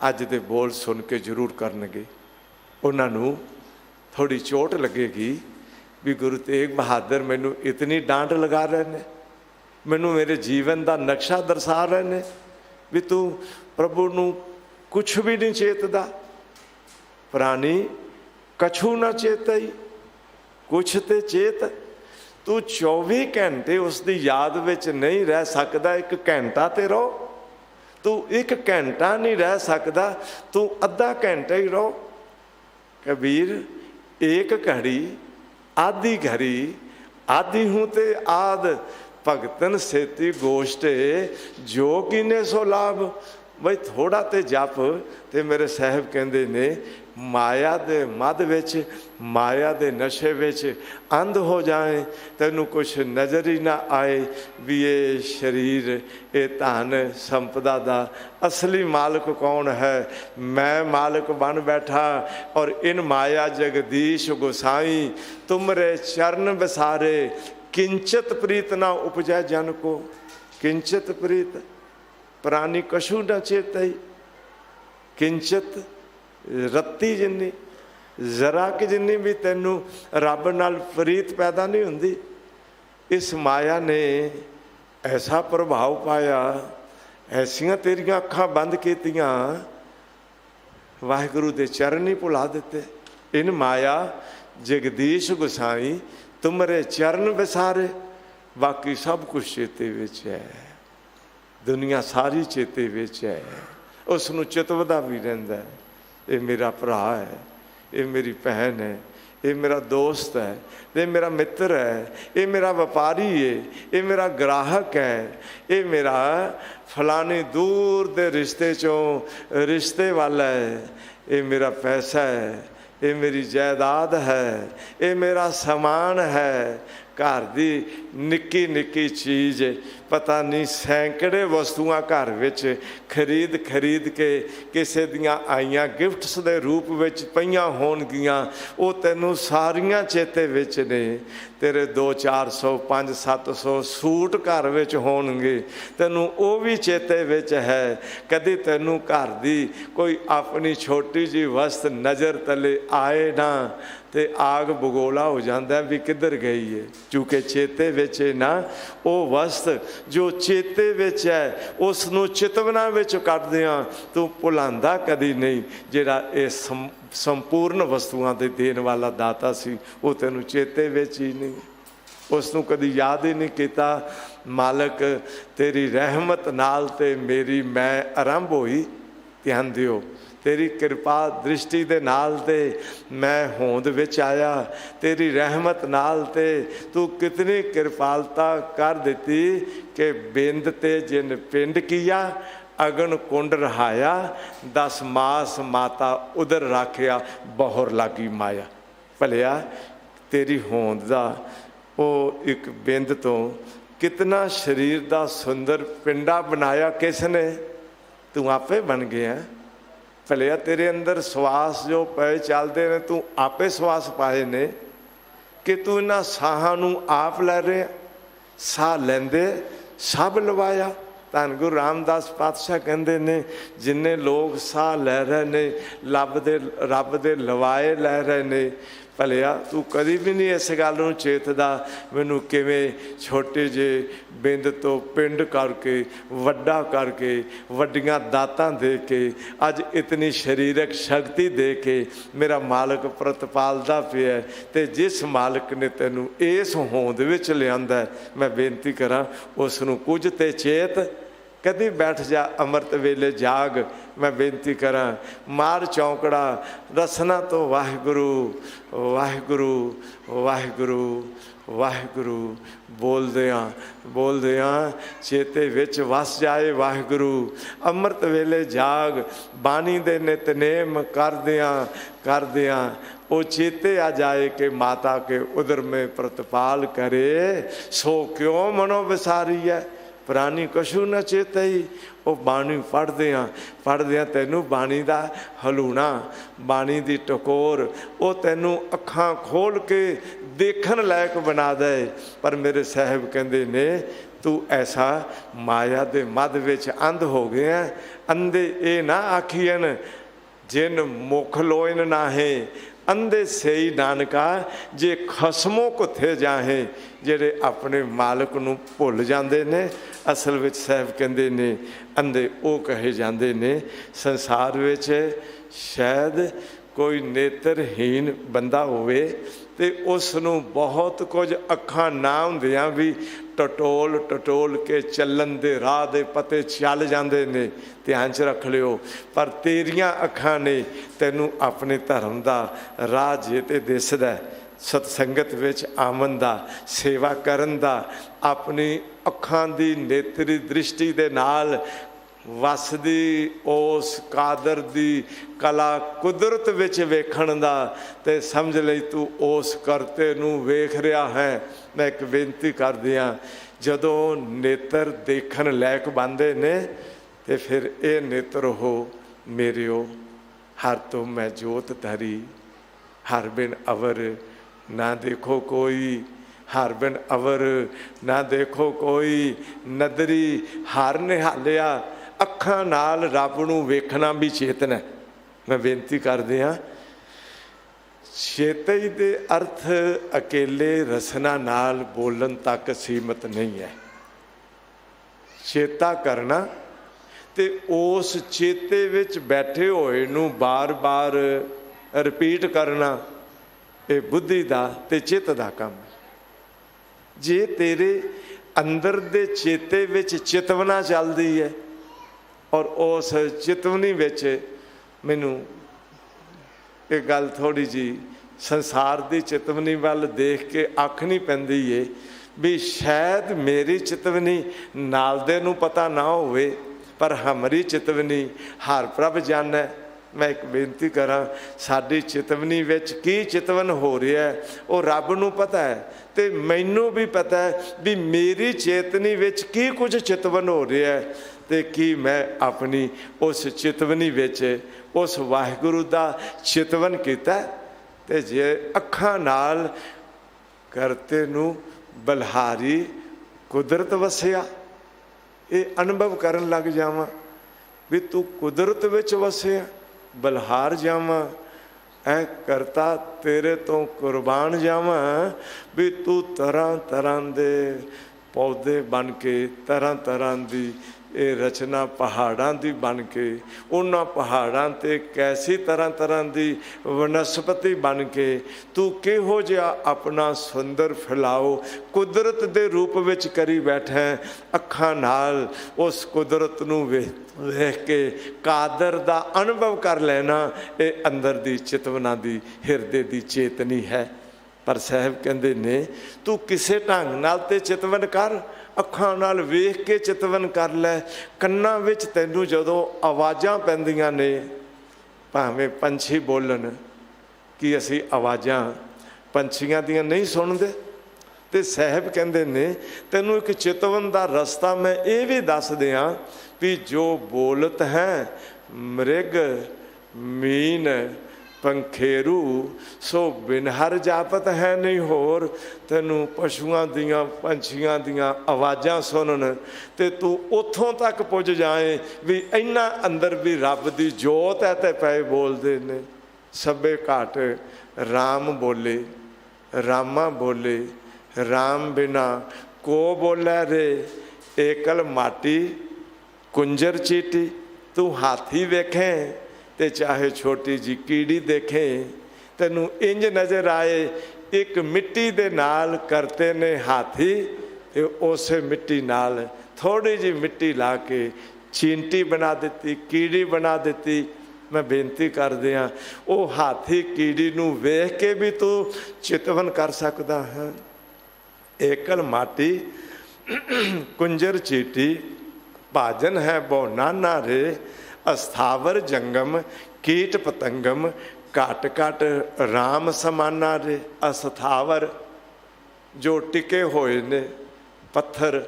ਅੱਜ ਦੇ ਬੋਲ ਸੁਣ ਕੇ ਜ਼ਰੂਰ ਕਰਨਗੇ। ਉਹਨਾਂ ਨੂੰ ਥੋੜ੍ਹੀ ਚੋਟ ਲੱਗੇਗੀ ਵੀ ਗੁਰੂ ਤੇਗ ਬਹਾਦਰ ਮੈਨੂੰ ਇਤਨੀ ਡਾਂਟ ਲਗਾ ਰਹੇ ਨੇ, ਮੈਨੂੰ ਮੇਰੇ ਜੀਵਨ ਦਾ ਨਕਸ਼ਾ ਦਰਸਾ ਰਹੇ ਨੇ ਵੀ ਤੂੰ ਪ੍ਰਭੂ ਨੂੰ ਕੁਛ ਵੀ ਨਹੀਂ ਚੇਤਦਾ। ਪ੍ਰਾਣੀ ਕਛੂ ਨਾ ਚੇਤਈ, ਕੁਛ ਤੇ ਚੇਤ। ਤੂੰ 24 ਘੰਟੇ ਉਸ ਦੀ ਯਾਦ ਵਿੱਚ ਨਹੀਂ ਰਹਿ ਸਕਦਾ, 1 ਘੰਟਾ ਤੇ ਰਹੋ। ਤੂੰ 1 ਘੰਟਾ ਨਹੀਂ ਰਹਿ ਸਕਦਾ, ਤੂੰ ਅੱਧਾ ਘੰਟਾ ਹੀ ਰਹੋ। ਕਬੀਰ ਏਕ ਘੜੀ ਆधी घड़ी आदि हूँ ते आद भगतन सेती गोष्टे जो कीने सो लाभ। बई थोड़ा ते जप ते मेरे साहब कहते ने माया दे मद विच, माया दे नशे विच अंध हो जाए, तैनू कुछ नज़र ही ना आए भी ये शरीर, ये धन संपदा दा असली मालिक कौन है। मैं मालिक बन बैठा और इन माया जगदीश गोसाई तुमरे चरण बसारे, किंचित प्रीत ना उपजै जन को। किंचित प्रीत प्राणी कशु न चेतई, किंचित रत्ती जिन्नी जरा कि जिन्नी भी तेनू रब नाल प्रीत पैदा नहीं हुंदी। इस माया ने ऐसा प्रभाव पाया, ऐसियां तेरियां अखां बंद कीतियां, वाहिगुरु दे चरण ही भुला दिते। इन माया जगदीश गोसाई तुमरे चरण बसारे। बाकी सब कुछ चेते विच है, दुनिया सारी चेते विच है। उसनूं चितवदा भी रहिंदा है, ये मेरा भरा है, ये मेरी भैन है, ये मेरा दोस्त है, ये मेरा मित्र है, ये मेरा व्यापारी है, ये मेरा ग्राहक है, ये मेरा फलाने दूर दे रिश्ते चों रिश्ते वाला है, ये मेरा पैसा है, ये मेरी जायदाद है, ये मेरा समान है। घर दी निक्की निक्की चीज़ पता नहीं सैकड़े वस्तुआं घर विच खरीद खरीद के किसी दियां आईयां गिफ्ट्स दे रूप विच पईयां होणगियां, वो तैनूं सारियां चेते विच ने। तेरे 200-400 500-700 सूट घर विच होणगे, तैनूं वो भी चेते विच है। कदी तैनूं घर दी कोई अपनी छोटी जी वस्त नज़र तले आए ना ते आग बगोला हो जाता है भी किधर गई है, क्योंकि चेते विच ना वो वस्त जो चेते विच है उसनूं चितवना विच कढदिआं तूं भुलांदा कदी नहीं। जिहड़ा ये संपूर्ण वस्तुआं दे देण वाला दाता सी वो तैनूं चेते विच ही नहीं, उसनूं कदी याद ही नहीं कीता। मालक तेरी रहमत नाल ते मेरी मैं आरंभ होई, ध्यान दिओ। तेरी कृपा दृष्टि दे नाल ते मैं होंद विच आया, तेरी रहमत नाल ते तू कितनी कृपालता कर दिती कि बिंद ते जिन पिंड किया, अगन कुंड रहाया, 10 मास माता उधर राखिया, बहुर लागी माया। भलिया तेरी होंद दा वो एक बिंद तो कितना शरीर दा सुंदर पिंडा बनाया किसने? तू आपे बन गया। भलिया तेरे अंदर श्वास जो पे चलते ने तू आपे श्वास पाए ने कि तू इन्हां साहां नूं आप लै रहे, साह लैंदे सब लवाया। धन गुरु रामदास पातशाह कहते ने जिन्ने लोग साह लै रहे ने रब दे लवाए लै रहे ने। भलिया तू कभी भी नहीं इस गल नूं चेतदा मैनू किवें छोटे जे बिंद तो पिंड करके वड्डा करके वड्डियां दातां दे के अज इतनी शरीरक शक्ति दे के मेरा मालक प्रतिपालदा पिया। ते जिस मालक ने तैनू इस होंद विच लिआंदा मैं बेनती करां उस नूं कुछ ते चेत। कदी बैठ जा अमृत वेले जाग, मैं बेनती करा मार चौंकड़ा रसना तो वाहिगुरु वाहिगुरु वाहिगुरु वाहिगुरु बोल दियां चेते विच वस जाए वाहिगुरु। अमृत वेले जाग बाणी दे नितनेम कर दियां वो चेते आ जाए कि माता के उदर में प्रतिपाल करे। सो क्यों मनो विसारी है प्राणी कशु न चेतई। वो बाणी पढ़दे तैनू बाणी दा हलूना बाणी दी टकोर वो तैनू अखां खोल के देखन लायक बना दे। पर मेरे साहब कहते ने तू ऐसा माया दे मद विच अंध हो गया। अंधे ये ना आखियन जिन मुख लोइन नाहे अंधे सही नानका, जे खसमों कुथे जाहे, ਜਿਹੜੇ ਆਪਣੇ ਮਾਲਕ ਨੂੰ ਭੁੱਲ ਜਾਂਦੇ ਨੇ। ਅਸਲ ਵਿੱਚ ਸਾਹਿਬ ਕਹਿੰਦੇ ਨੇ ਅੰਧੇ ਉਹ ਕਹੇ ਜਾਂਦੇ ਨੇ। ਸੰਸਾਰ ਵਿੱਚ ਸ਼ਾਇਦ ਕੋਈ ਨੇਤਰਹੀਨ ਬੰਦਾ ਹੋਵੇ ਤੇ ਉਸ ਨੂੰ ਬਹੁਤ ਕੁਝ ਅੱਖਾਂ ਨਾ ਹੁੰਦਿਆਂ ਵੀ ਟਟੋਲ ਟਟੋਲ ਕੇ ਚੱਲਣ ਦੇ ਰਾਹ ਦੇ ਪਤੇ ਚੱਲ ਜਾਂਦੇ ਨੇ। ਧਿਆਨ 'ਚ ਰੱਖ ਲਿਓ। ਪਰ ਤੇਰੀਆਂ ਅੱਖਾਂ ਨੇ ਤੈਨੂੰ ਆਪਣੇ ਧਰਮ ਦਾ ਰਾਹ ਜੇ ਤੇ ਦਿਸਦਾ, ਸਤਸੰਗਤ ਵਿੱਚ ਆਮਨ ਦਾ, ਸੇਵਾ ਕਰਨ ਦਾ, ਆਪਣੀ ਅੱਖਾਂ ਦੀ ਨੇਤਰੀ ਦ੍ਰਿਸ਼ਟੀ ਦੇ ਨਾਲ ਵਸਦੀ ਉਸ ਕਾਦਰ ਦੀ ਕਲਾ ਕੁਦਰਤ ਵਿੱਚ ਵੇਖਣ ਦਾ, ਤੇ ਸਮਝ ਲਈ ਤੂੰ ਉਸ ਕਰਤੇ ਨੂੰ ਵੇਖ ਰਿਹਾ ਹੈ। ਮੈਂ ਇੱਕ ਬੇਨਤੀ ਕਰਦੀ ਹਾਂ, ਜਦੋਂ ਨੇਤਰ ਦੇਖਣ ਲਾਇਕ ਬਣਦੇ ਨੇ ਤੇ ਫਿਰ ਇਹ ਨੇਤਰ ਹੋ ਮੇਰਿਓ, ਹਰ ਤੋਂ ਮੈਂ ਜੋਤ ਧਰੀ, ਹਰ ਬਿਨ ਅਵਰ ਨਾ ਦੇਖੋ ਕੋਈ, ਹਰ ਬਿਨ ਅਵਰ ਨਾ ਦੇਖੋ ਕੋਈ, ਨਦਰੀ ਹਰ ਨਿਹਾਲਿਆ। ਅੱਖਾਂ ਨਾਲ ਰੱਬ ਨੂੰ ਵੇਖਣਾ ਵੀ ਚੇਤਨ ਹੈ। ਮੈਂ ਬੇਨਤੀ ਕਰਦੇ ਹਾਂ, ਚੇਤਨ ਦੇ ਅਰਥ ਅਕੇਲੇ ਰਸਨਾ ਨਾਲ ਬੋਲਣ ਤੱਕ ਸੀਮਤ ਨਹੀਂ ਹੈ। ਚੇਤਾ ਕਰਨਾ ਤੇ ਉਸ ਚੇਤੇ ਵਿੱਚ ਬੈਠੇ ਹੋਏ ਨੂੰ ਬਾਰ-ਬਾਰ ਰਿਪੀਟ ਕਰਨਾ, ਇਹ ਬੁੱਧੀ ਦਾ ਤੇ ਚਿੱਤ ਦਾ ਕੰਮ ਹੈ। ਜੇ ਤੇਰੇ ਅੰਦਰ ਦੇ ਚੇਤੇ ਵਿੱਚ ਚਿਤਵਨਾ ਚੱਲਦੀ ਹੈ ਔਰ ਉਸ ਚਿਤਵਨੀ ਵਿੱਚ ਮੈਨੂੰ ਇਹ ਗੱਲ ਥੋੜ੍ਹੀ ਜਿਹੀ ਸੰਸਾਰ ਦੀ ਚਿਤਵਨੀ ਵੱਲ ਦੇਖ ਕੇ ਅੱਖ ਨਹੀਂ ਪੈਂਦੀ ਏ ਵੀ ਸ਼ਾਇਦ ਮੇਰੀ ਚਿਤਵਨੀ ਨਾਲ ਦੇ ਨੂੰ ਪਤਾ ਨਾ ਹੋਵੇ, ਪਰ ਹਮਾਰੀ ਚਿਤਵਨੀ ਹਰ ਪ੍ਰਭ ਜਾਣੈ। ਮੈਂ ਇੱਕ ਬੇਨਤੀ ਕਰਾਂ, ਸਾਡੀ ਚਿਤਵਨੀ ਵਿੱਚ ਕੀ ਚਿਤਵਨ ਹੋ ਰਿਹਾ ਉਹ ਰੱਬ ਨੂੰ ਪਤਾ ਹੈ ਤੇ ਮੈਨੂੰ ਵੀ ਪਤਾ ਹੈ ਵੀ ਮੇਰੀ ਚੇਤਨੀ ਵਿੱਚ ਕੀ ਕੁਝ ਚਿਤਵਨ ਹੋ ਰਿਹਾ ਤੇ ਕੀ ਮੈਂ ਆਪਣੀ ਉਸ ਚਿਤਵਨੀ ਵਿੱਚ ਉਸ ਵਾਹਿਗੁਰੂ ਦਾ ਚਿਤਵਨ ਕੀਤਾ। ਤੇ ਜੇ ਅੱਖਾਂ ਨਾਲ ਕਰਤੇ ਨੂੰ ਬਲਹਾਰੀ ਕੁਦਰਤ ਵਸਿਆ, ਇਹ ਅਨੁਭਵ ਕਰਨ ਲੱਗ ਜਾਵਾਂ ਵੀ ਤੂੰ ਕੁਦਰਤ ਵਿੱਚ ਵਸਿਆ, ਬਲਹਾਰ ਜਾਵਾਂ, ਐ ਕਰਤਾ ਤੇਰੇ ਤੋਂ ਕੁਰਬਾਨ ਜਾਵਾਂ ਵੀ ਤੂੰ ਤਰ੍ਹਾਂ ਤਰ੍ਹਾਂ ਦੇ ਪੌਦੇ ਬਣ ਕੇ, ਤਰ੍ਹਾਂ ਤਰ੍ਹਾਂ ਦੀ ਇਹ ਰਚਨਾ ਪਹਾੜਾਂ ਦੀ ਬਣ ਕੇ, ਉਹਨਾਂ ਪਹਾੜਾਂ 'ਤੇ ਕੈਸੀ ਤਰ੍ਹਾਂ ਤਰ੍ਹਾਂ ਦੀ ਵਨਸਪਤੀ ਬਣ ਕੇ ਤੂੰ ਕਿਹੋ ਜਿਹਾ ਆਪਣਾ ਸੁੰਦਰ ਫੈਲਾਓ ਕੁਦਰਤ ਦੇ ਰੂਪ ਵਿੱਚ ਕਰੀ ਬੈਠਾ। ਅੱਖਾਂ ਨਾਲ ਉਸ ਕੁਦਰਤ ਨੂੰ ਵੇਖ ਕੇ ਕਾਦਰ ਦਾ ਅਨੁਭਵ ਕਰ ਲੈਣਾ, ਇਹ ਅੰਦਰ ਦੀ ਚਿਤਵਨਾ ਦੀ ਹਿਰਦੇ ਦੀ ਚੇਤਨੀ ਹੈ। ਪਰ ਸਾਹਿਬ ਕਹਿੰਦੇ ਨੇ ਤੂੰ ਕਿਸੇ ਢੰਗ ਨਾਲ ਤੇ ਚਿਤਵਨ ਕਰ, ਅੱਖਾਂ ਨਾਲ ਵੇਖ ਕੇ ਚਿਤਵਨ ਕਰ ਲੈ। ਕੰਨਾਂ ਵਿੱਚ ਤੈਨੂੰ ਜਦੋਂ ਆਵਾਜ਼ਾਂ ਪੈਂਦੀਆਂ ਨੇ, ਭਾਵੇਂ ਪੰਛੀ ਬੋਲਣ, ਕਿ ਅਸੀਂ ਆਵਾਜ਼ਾਂ ਪੰਛੀਆਂ ਦੀਆਂ ਨਹੀਂ ਸੁਣਦੇ? ਤੇ ਸਾਹਿਬ ਕਹਿੰਦੇ ਨੇ ਤੈਨੂੰ ਇੱਕ ਚਿਤਵਨ ਦਾ ਰਸਤਾ ਮੈਂ ਇਹ ਵੀ ਦੱਸ ਦਿਆਂ ਵੀ ਜੋ ਬੋਲਤ ਹੈ ਮ੍ਰਿਗ ਮੀਨ ਪੰਖੇਰੂ, ਸੋ ਬਿਨਹਰ ਜਾਪਤ ਹੈ ਨਹੀਂ ਹੋਰ। ਤੈਨੂੰ ਪਸ਼ੂਆਂ ਦੀਆਂ ਪੰਛੀਆਂ ਦੀਆਂ ਆਵਾਜ਼ਾਂ ਸੁਣਨ ਤੇ ਤੂੰ ਉੱਥੋਂ ਤੱਕ ਪੁੱਜ ਜਾਏ ਵੀ ਇੰਨਾ ਅੰਦਰ ਵੀ ਰੱਬ ਦੀ ਜੋਤ ਹੈ ਤੇ ਪਏ ਬੋਲਦੇ ਨੇ। ਸਭੇ ਘਾਟ ਰਾਮ ਬੋਲੇ, ਰਾਮਾ ਬੋਲੇ, ਰਾਮ ਬਿਨਾ ਕੋ ਬੋਲੇ ਰੇ, ਏਕਲ ਮਾਟੀ ਕੁੰਜਰ ਚੀਟੀ। ਤੂੰ ਹਾਥੀ ਵੇਖੇ ਤੇ ਚਾਹੇ ਛੋਟੀ ਜੀ ਕੀੜੀ ਦੇਖੇ, ਤੈਨੂੰ ਇੰਜ ਨਜ਼ਰ ਆਏ ਇੱਕ ਮਿੱਟੀ ਦੇ ਨਾਲ ਕਰਤੇ ਨੇ ਹਾਥੀ ਤੇ ਉਸੇ ਮਿੱਟੀ ਨਾਲ ਥੋੜੀ ਜਿਹੀ ਮਿੱਟੀ ਲਾ ਕੇ ਚੀਂਟੀ ਬਣਾ ਦਿੱਤੀ, ਕੀੜੀ ਬਣਾ ਦਿੱਤੀ। ਮੈਂ ਬੇਨਤੀ ਕਰਦੇ ਹਾਂ, ਉਹ ਹਾਥੀ ਕੀੜੀ ਨੂੰ ਵੇਖ ਕੇ ਵੀ ਤੂੰ ਚਿਤਵਨ ਕਰ ਸਕਦਾ ਹੈ। ਏਕਲ ਮਾਟੀ ਕੁੰਜਰ ਚੀਟੀ, ਭਾਜਨ ਹੈ ਬਹੁ ਨਾਨਾ ਰੇ, ਅਸਥਾਵਰ ਜੰਗਮ ਕੀਟ ਪਤੰਗਮ, ਘਟ ਘਟ ਰਾਮ ਸਮਾਨਾ ਰੇ। ਅਸਥਾਵਰ ਜੋ ਟਿਕੇ ਹੋਏ ਨੇ, ਪੱਥਰ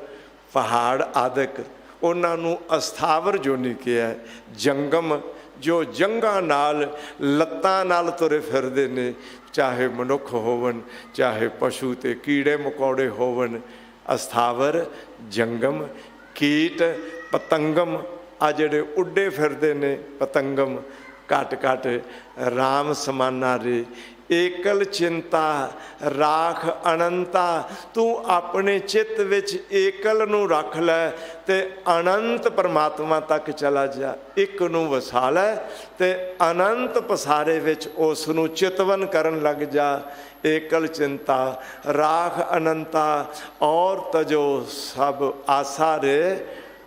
ਪਹਾੜ ਆਦਿਕ, ਉਹਨਾਂ ਨੂੰ ਅਸਥਾਵਰ ਜੋ ਨਹੀਂ ਕਿਹਾ। ਜੰਗਮ ਜੋ ਜੰਗਾਂ ਨਾਲ ਲੱਤਾਂ ਨਾਲ ਤੁਰੇ ਫਿਰਦੇ ਨੇ, ਚਾਹੇ ਮਨੁੱਖ ਹੋਵਣ ਚਾਹੇ ਪਸ਼ੂ ਤੇ ਕੀੜੇ ਮਕੌੜੇ ਹੋਵਣ। ਅਸਥਾਵਰ ਜੰਗਮ ਕੀਟ ਪਤੰਗਮ, ਆ ਜਿਹੜੇ ਉੱਡੇ ਫਿਰਦੇ ਨੇ ਪਤੰਗਮ, घट घट राम समाना रे। एकल चिंता राख अनंता, तू अपने चित्त विच एकल नूं रख लै ते अनंत परमात्मा तक चला जा। एक नूं वसा लै ते अनंत पसारे विच उस नूं चितवन करन लग जा। एकल चिंता राख अनंता और तजो सब आसा रे।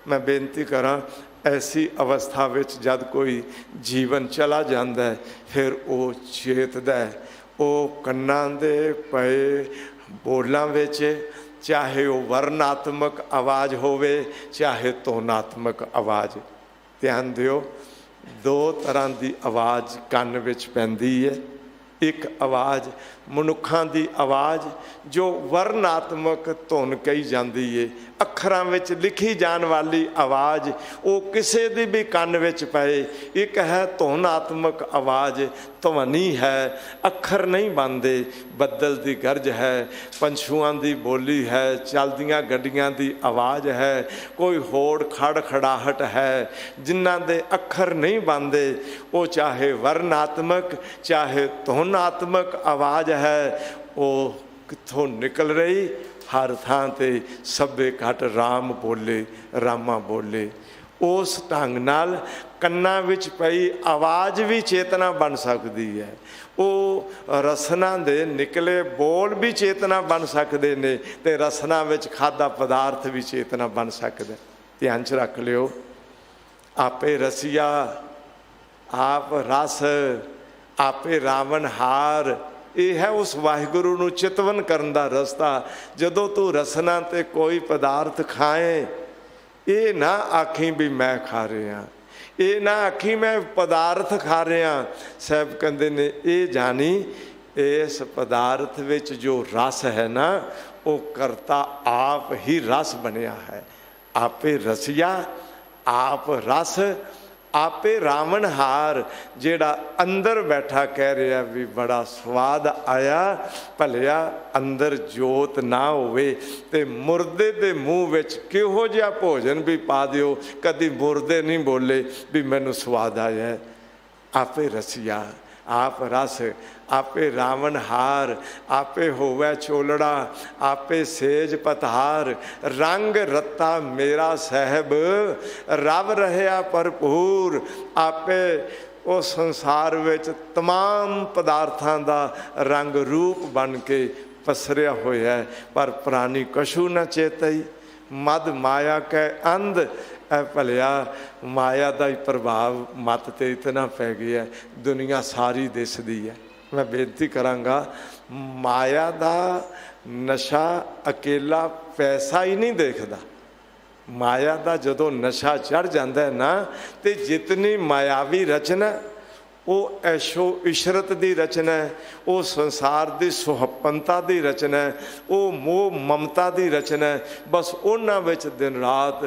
मैं बेनती करां, ऐसी अवस्था विच जद कोई जीवन चला जाता है फिर वो चेतदा है। वो कन्नां दे पए बोलां विच चाहे वो वर्णात्मक आवाज़ होवे चाहे तोनात्मक आवाज़। ध्यान दिओ, दो तरह की आवाज़ कन्न विच पैंदी है। एक आवाज़ मनुखां दी आवाज़ जो वर्णात्मक धुन कही जाती है, अखरां विच लिखी जान वाली आवाज़, वो किसी दी भी कन्न विच पए। एक है धुनात्मक आवाज़, ध्वनि है, अखर नहीं बनते। बदल की गरज है, पंछुआं की बोली है, चलदियां गड्डियां की आवाज़ है, कोई होड़ खड़ खड़ाहट है, जिन्हां दे अखर नहीं बनते। वो चाहे वर्णात्मक चाहे धुनात्मक आवाज़ है, वो कित्थों निकल रही। हर थां ते सभे घट राम बोले, रामा बोले। उस ढंग नाल कन्ना विच पई आवाज़ भी चेतना बन सकती है। वो रसना दे निकले बोल भी चेतना बन सकते ने, ते रसना विच खादा पदार्थ भी चेतना बन सकता। ध्यान च रख लियो, आपे रसिया आप रस आपे रावण हार। ये है उस वाहिगुरु नूं चितवन करन दा रस्ता। जदों तू रसना ते कोई पदार्थ खाए, ये ना आखी भी मैं खा रहा, ये ना आखी मैं पदार्थ खा रहा। साहब कहते ने ये जानी इस पदार्थ विच जो रस है ना, वो करता आप ही रस बनया है। आपे रसिया आप रस आपे रावण हार। जेड़ा अंदर बैठा कह रहा भी बड़ा स्वाद आया, भलिया अंदर जोत ना होवे ते मुर्दे दे मूँह विच किहो जिहा भोजन भी पा दिओ, कदी मुर्दे नहीं बोले भी मैनू स्वाद आया है। आपे रसिया आप रस आपे रावण हार, आपे होवे चोलड़ा आपे सेज पतहार। रंग रत्ता मेरा साहब रव रहा भरपूर। आपे उस संसार विच तमाम पदार्थां दा रंग रूप बन के पसरिया होया, पर प्राणी कशु न चेतई। मद माया कै अंध, भलिया माया का ही प्रभाव मत ते इतना पै गया, दुनिया सारी दिसदी है। मैं बेनती करांगा, माया का नशा अकेला पैसा ही नहीं देखता। माया का जदों नशा चढ़ जाता है ना, तो जितनी मायावी रचना वो ऐशो इशरत की रचना है, वो संसार की सुहपनता की रचना है, वो मोह ममता की रचना है। बस उन्हां विच दिन रात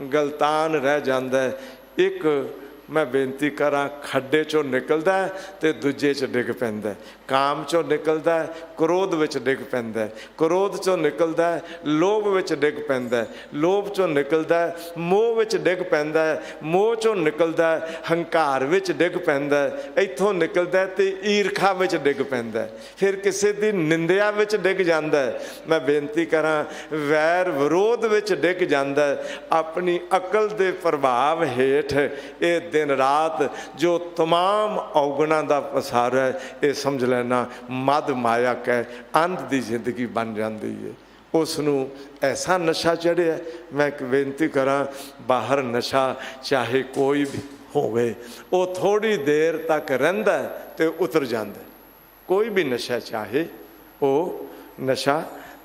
गलतान रह जाता है। एक मैं बेनती करा, खड्डे चों निकलदा है तो दूजे च डिग पैंदा है। काम चों निकलदा है क्रोध विच डिग पैंदा है, क्रोध चों निकलदा है लोभ विच डिग पैंदा है, लोभ चों निकलदा है मोह विच डिग पैंदा है, मोह चों निकलदा है हंकार विच डिग पैंदा है, इत्थों निकलदा है ते ईरखा विच डिग पैंदा है, फिर किसी दी निंदिया विच डिग जांदा है। मैं बेनती करा, वैर विरोध विच डिग जांदा है। अपनी अकल दे प्रभाव हेठ ये दिन रात जो तमाम औगुणा का पसार है, ये समझ लेना मद माया कै अंध की जिंदगी बन जाती है। उसनू ऐसा नशा चढ़िया। मैं बेनती करा, बाहर नशा चाहे कोई भी होवे, वो थोड़ी देर तक रहिंदा ते उतर जाता। कोई भी नशा चाहे वो नशा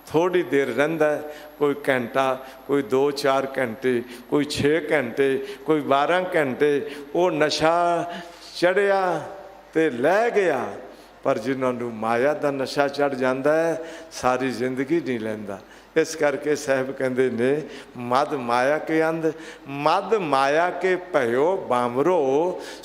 थोड़ी देर रहिंदा, कोई घंटा, कोई 2-4 घंटे, कोई 6 घंटे, कोई 12 घंटे, वो नशा चढ़िया ते लै गया। पर जिन्होंने माया का नशा चढ़ जाता है सारी जिंदगी नहीं लैंदा। इस करके साहब कहते ने, मद माया के अंध, मद माया के भयो बामरो,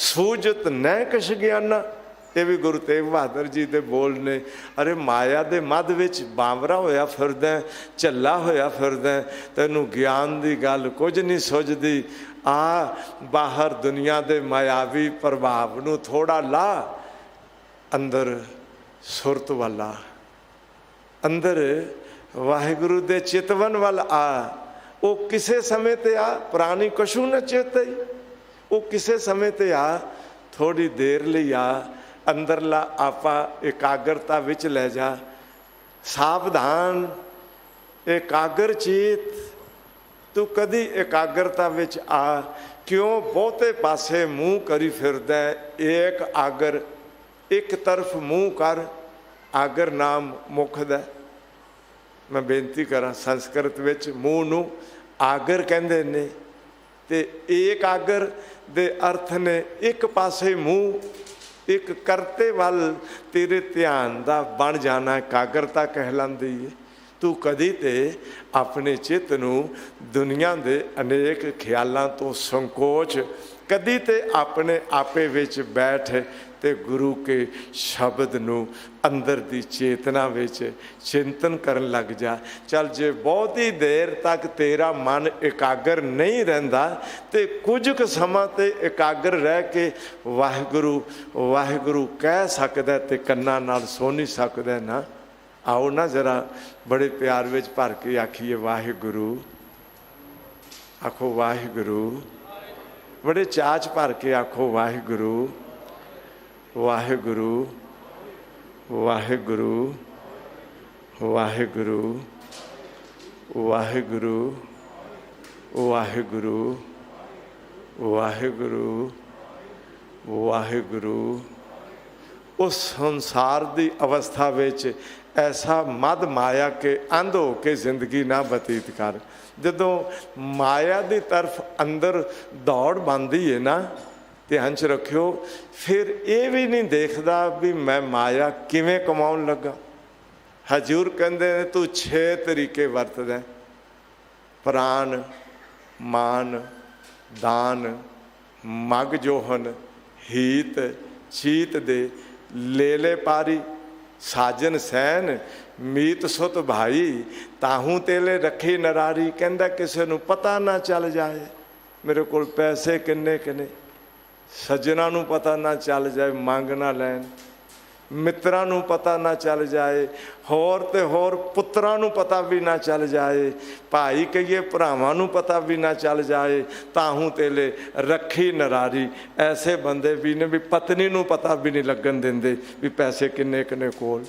सूझत न किश ज्ञाना। ये भी गुरु तेग बहादुर जी के बोल ने। अरे माया के मद विच बावरा होया फिरदा, झल्ला होया फिरदा, तैनूं ज्ञान की गल कुछ नहीं सुझदी। आ बाहर दुनिया के मायावी प्रभाव नूं थोड़ा ला, अंदर सुरत वाला, अंदर वाहिगुरु दे चितवन वाल आ। वो किसे समय ते आ, पुरानी कशू न चेते, वो किसे समय ते आ, थोड़ी देर लिए आ, अंदरला आपा एकाग्रता विच ले जा। सावधान, एकाग्र चेत, तू कदी एकाग्रता विच आ। क्यों बहुते पासे मूँह करी फिरदा है, एक आगर एक तरफ मूँह कर, आगर नाम मुख दा। मैं बेनती करा, संस्कृत विच मूँह नूं आगर कहंदे ने, ते एक आगर दे अर्थ ने एक पासे मूँह, एक करते वाल तेरे ध्यान दा बन जाना एकाग्रता कहलांदी है। तू कदी ते अपने चित्त नूं दुनिया दे अनेक ख्यालां तो संकोच, कदी ते अपने आपे विच बैठ ते गुरु के शब्द नूं अंदर दी चेतना विच चिंतन करन लग जा। चल जे बहुती देर तक तेरा मन एकाग्र नहीं रहिंदा ते कुछ क समां ते एकाग्र रह के वाहिगुरु वाहिगुरु कह सकदा ते कन्नां नाल सुन नहीं सकदा ना। आओ ना जरा बड़े प्यार विच भर के आखिए वाहिगुरु, आखो वाहिगुरु, बड़े चाच भर के आखो वाहिगुरु, वाहिगुरु, वाहिगुरु, वाहिगुरु, वाहिगुरु, वाहिगुरु, वाहिगुरु, वाहिगुरु। उस संसार की अवस्था विच ऐसा मद माया के अंध हो के जिंदगी ना बतीत कर। जदों माया की तरफ अंदर दौड़ बनती है ना, ध्यान च रखियो, फिर ये भी नहीं देखता भी मैं माया किवें कमाउण लगा। हजूर कहंदे ने तू 6 तरीके वरतदा, प्राण, मान, दान, मग जोहन, हीत, चीत दे, लेले पारी, साजन सैन, मीत सुत भाई, ताहू तेले रखी नरारी। कहंदा किसे नूं पता ना चल जाए मेरे कोल पैसे किन्ने किने, सज्जना नूं पता ना चल जाए मंग ना लैन, मित्रां नूं पता ना चल जाए, होर ते होर पुत्रां नूं पता भी ना चल जाए, भाई कहिए भरावां नूं पता भी ना चल जाए, ताहू तेले रखी नरारी। ऐसे बंदे भी ने भी पत्नी नूं पता भी नहीं लगन देंदे भी पैसे किन्ने किन्ने कोल।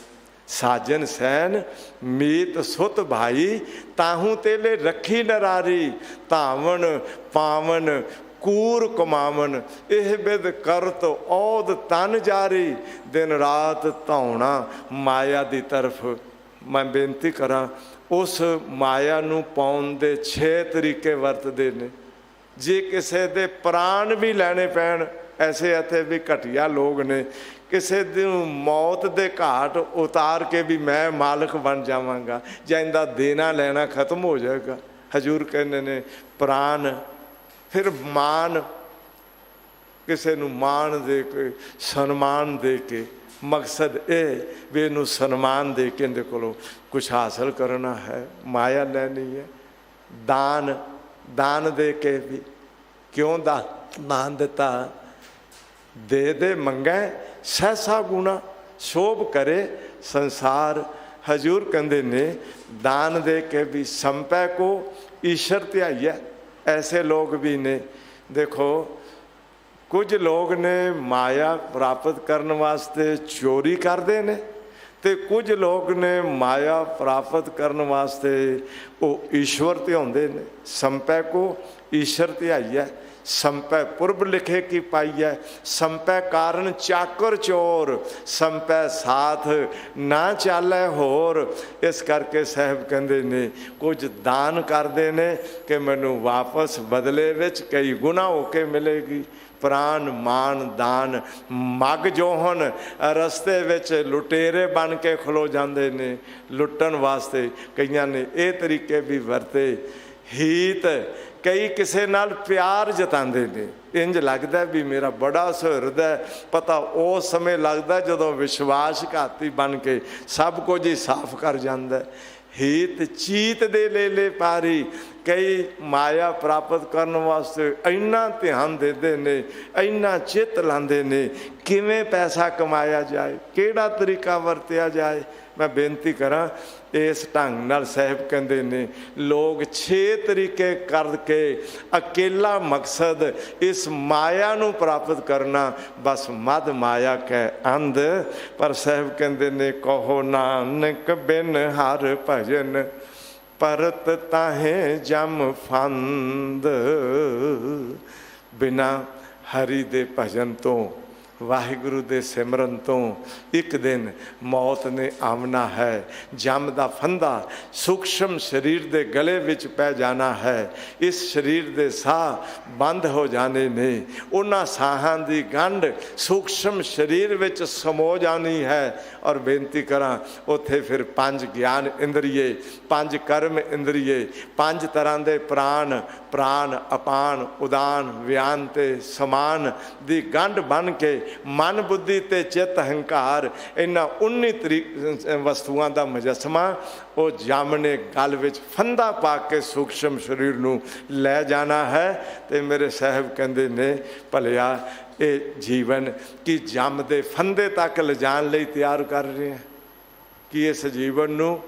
साजन सैन, मीत सुत भाई, ताहू तेले रखी नरारी, धावन पावन कूर कमावन, यह बिद करत औद तन जारी। दिन रात धौना माया की तरफ। मैं बेनती करा, उस माया नूं पाउण दे 6 तरीके वरतदे ने। जे किसे दे प्राण भी लैने पैण, ऐसे इत्थे भी घटिया लोग ने, किसे दी मौत दे घाट उतार के भी मैं मालिक बन जावांगा, जां इहदा देना लेना खत्म हो जाएगा। हजूर कहने ने प्राण, फिर मान, किसी नूं मान दे के सन्मान दे के, मकसद ये भी इनू सन्मान दे के इहदे कोलों कुछ हासिल करना है, माया लैनी है। दान, दान दे के भी, क्यों दान दिता, दे दे मंगै सहसा गुना, शोभ करे संसार। हजूर कहंदे ने दान दे के भी संपै को ईश्वर ध्याइया। ऐसे लोग भी ने, देखो कुछ लोग ने माया प्राप्त करने वास्ते चोरी करते ने, ते कुछ लोग ने माया प्राप्त करने वास्ते वो ईश्वर ध्याउंदे ने। संपै को ईश्वर ध्याइया, संपै पुरब लिखे की पाई है, संपै कारण चाकर चोर, संपै साथ ना चालै होर। इस करके साहब कहंदे ने कुछ दान करते ने कि मैनू वापस बदले विच कई गुना होके मिलेगी। प्राण मान दान, मग जोहन, रस्ते विच लुटेरे बन के खलो जाते ने लुटन वास्ते। कईयां ने ये तरीके भी वरते। हीत, कई किसी नाल प्यार जताते ने, इंज लगता भी मेरा बड़ा सुहृद है, पता उस समय लगता जदों विश्वासघाती बन के सब कुछ ही साफ कर जाता है। ਹੀਤ ਚੀਤ ਦੇ ਲੇਲੇ ਪਾਰੀ। ਕਈ ਮਾਇਆ ਪ੍ਰਾਪਤ ਕਰਨ ਵਾਸਤੇ ਇੰਨਾ ਧਿਆਨ ਦਿੰਦੇ ਨੇ, ਇੰਨਾ ਚਿੱਤ ਲਾਉਂਦੇ ਨੇ ਕਿਵੇਂ ਪੈਸਾ ਕਮਾਇਆ ਜਾਏ, ਕਿਹੜਾ ਤਰੀਕਾ ਵਰਤਿਆ ਜਾਏ। ਮੈਂ ਬੇਨਤੀ ਕਰਾਂ, ਇਸ ਢੰਗ ਨਾਲ ਸਾਹਿਬ ਕਹਿੰਦੇ ਨੇ ਲੋਕ 6 ਤਰੀਕੇ ਕਰਕੇ ਅਕੇਲਾ ਮਕਸਦ ਇਸ ਮਾਇਆ ਨੂੰ ਪ੍ਰਾਪਤ ਕਰਨਾ, ਬਸ ਮਦ ਮਾਇਆ ਕੈ ਅੰਧ। ਪਰ ਸਾਹਿਬ ਕਹਿੰਦੇ ਨੇ ਕਹੋ ਨਾਨਕ ਬਿਨ ਹਰ ਭਜਨ ਪਰਤ ਤਾਹੇ ਜਮ ਫੰਦ। ਬਿਨਾ ਹਰੀ ਦੇ ਭਜਨ ਤੋਂ, ਵਾਹਿਗੁਰੂ ਦੇ ਸਿਮਰਨ ਤੋਂ ਇੱਕ ਦਿਨ ਮੌਤ ਨੇ ਆਉਣਾ ਹੈ। ਜਮ ਦਾ ਫੰਦਾ ਸੂਖਸ਼ਮ ਸਰੀਰ ਦੇ ਗਲੇ ਵਿੱਚ ਪੈ ਜਾਣਾ ਹੈ। ਇਸ ਸਰੀਰ ਦੇ ਸਾਹ ਬੰਦ ਹੋ ਜਾਣੇ ਨੇ। ਉਹਨਾਂ ਸਾਹਾਂ ਦੀ ਗੰਢ ਸੂਖਸ਼ਮ ਸਰੀਰ ਵਿੱਚ ਸਮੋ ਜਾਣੀ ਹੈ। ਔਰ ਬੇਨਤੀ ਕਰਾਂ, ਉੱਥੇ ਫਿਰ 5 ਗਿਆਨ ਇੰਦਰੀਏ, 5 ਕਰਮ ਇੰਦਰੀਏ, 5 ਤਰ੍ਹਾਂ ਦੇ ਪ੍ਰਾਣ, ਪ੍ਰਾਣ ਅਪਾਨ ਉਦਾਨ ਵਿਆਨ ਤੇ ਸਮਾਨ ਦੀ ਗੰਢ ਬਣ ਕੇ ਮਨ ਬੁੱਧੀ ਤੇ ਚਿੱਤ ਹੰਕਾਰ, ਇਹਨਾਂ 19 ਵਸਤੂਆਂ ਦਾ ਮੁਜੱਸਮਾ ਉਹ ਜਮ ਨੇ ਗਲ ਵਿੱਚ ਫੰਦਾ ਪਾ ਕੇ ਸੂਖਸ਼ਮ ਸਰੀਰ ਨੂੰ ਲੈ ਜਾਣਾ ਹੈ। ਤੇ ਮੇਰੇ ਸਾਹਿਬ ਕਹਿੰਦੇ ਨੇ ਭਲਿਆ ਇਹ ਜੀਵਨ ਕੀ ਜਮ ਦੇ ਫੰਦੇ ਤੱਕ ਲਿਜਾਣ ਲਈ ਤਿਆਰ ਕਰ ਰਹੇ ਹੈ ਕਿ ਇਸ ਜੀਵਨ ਨੂੰ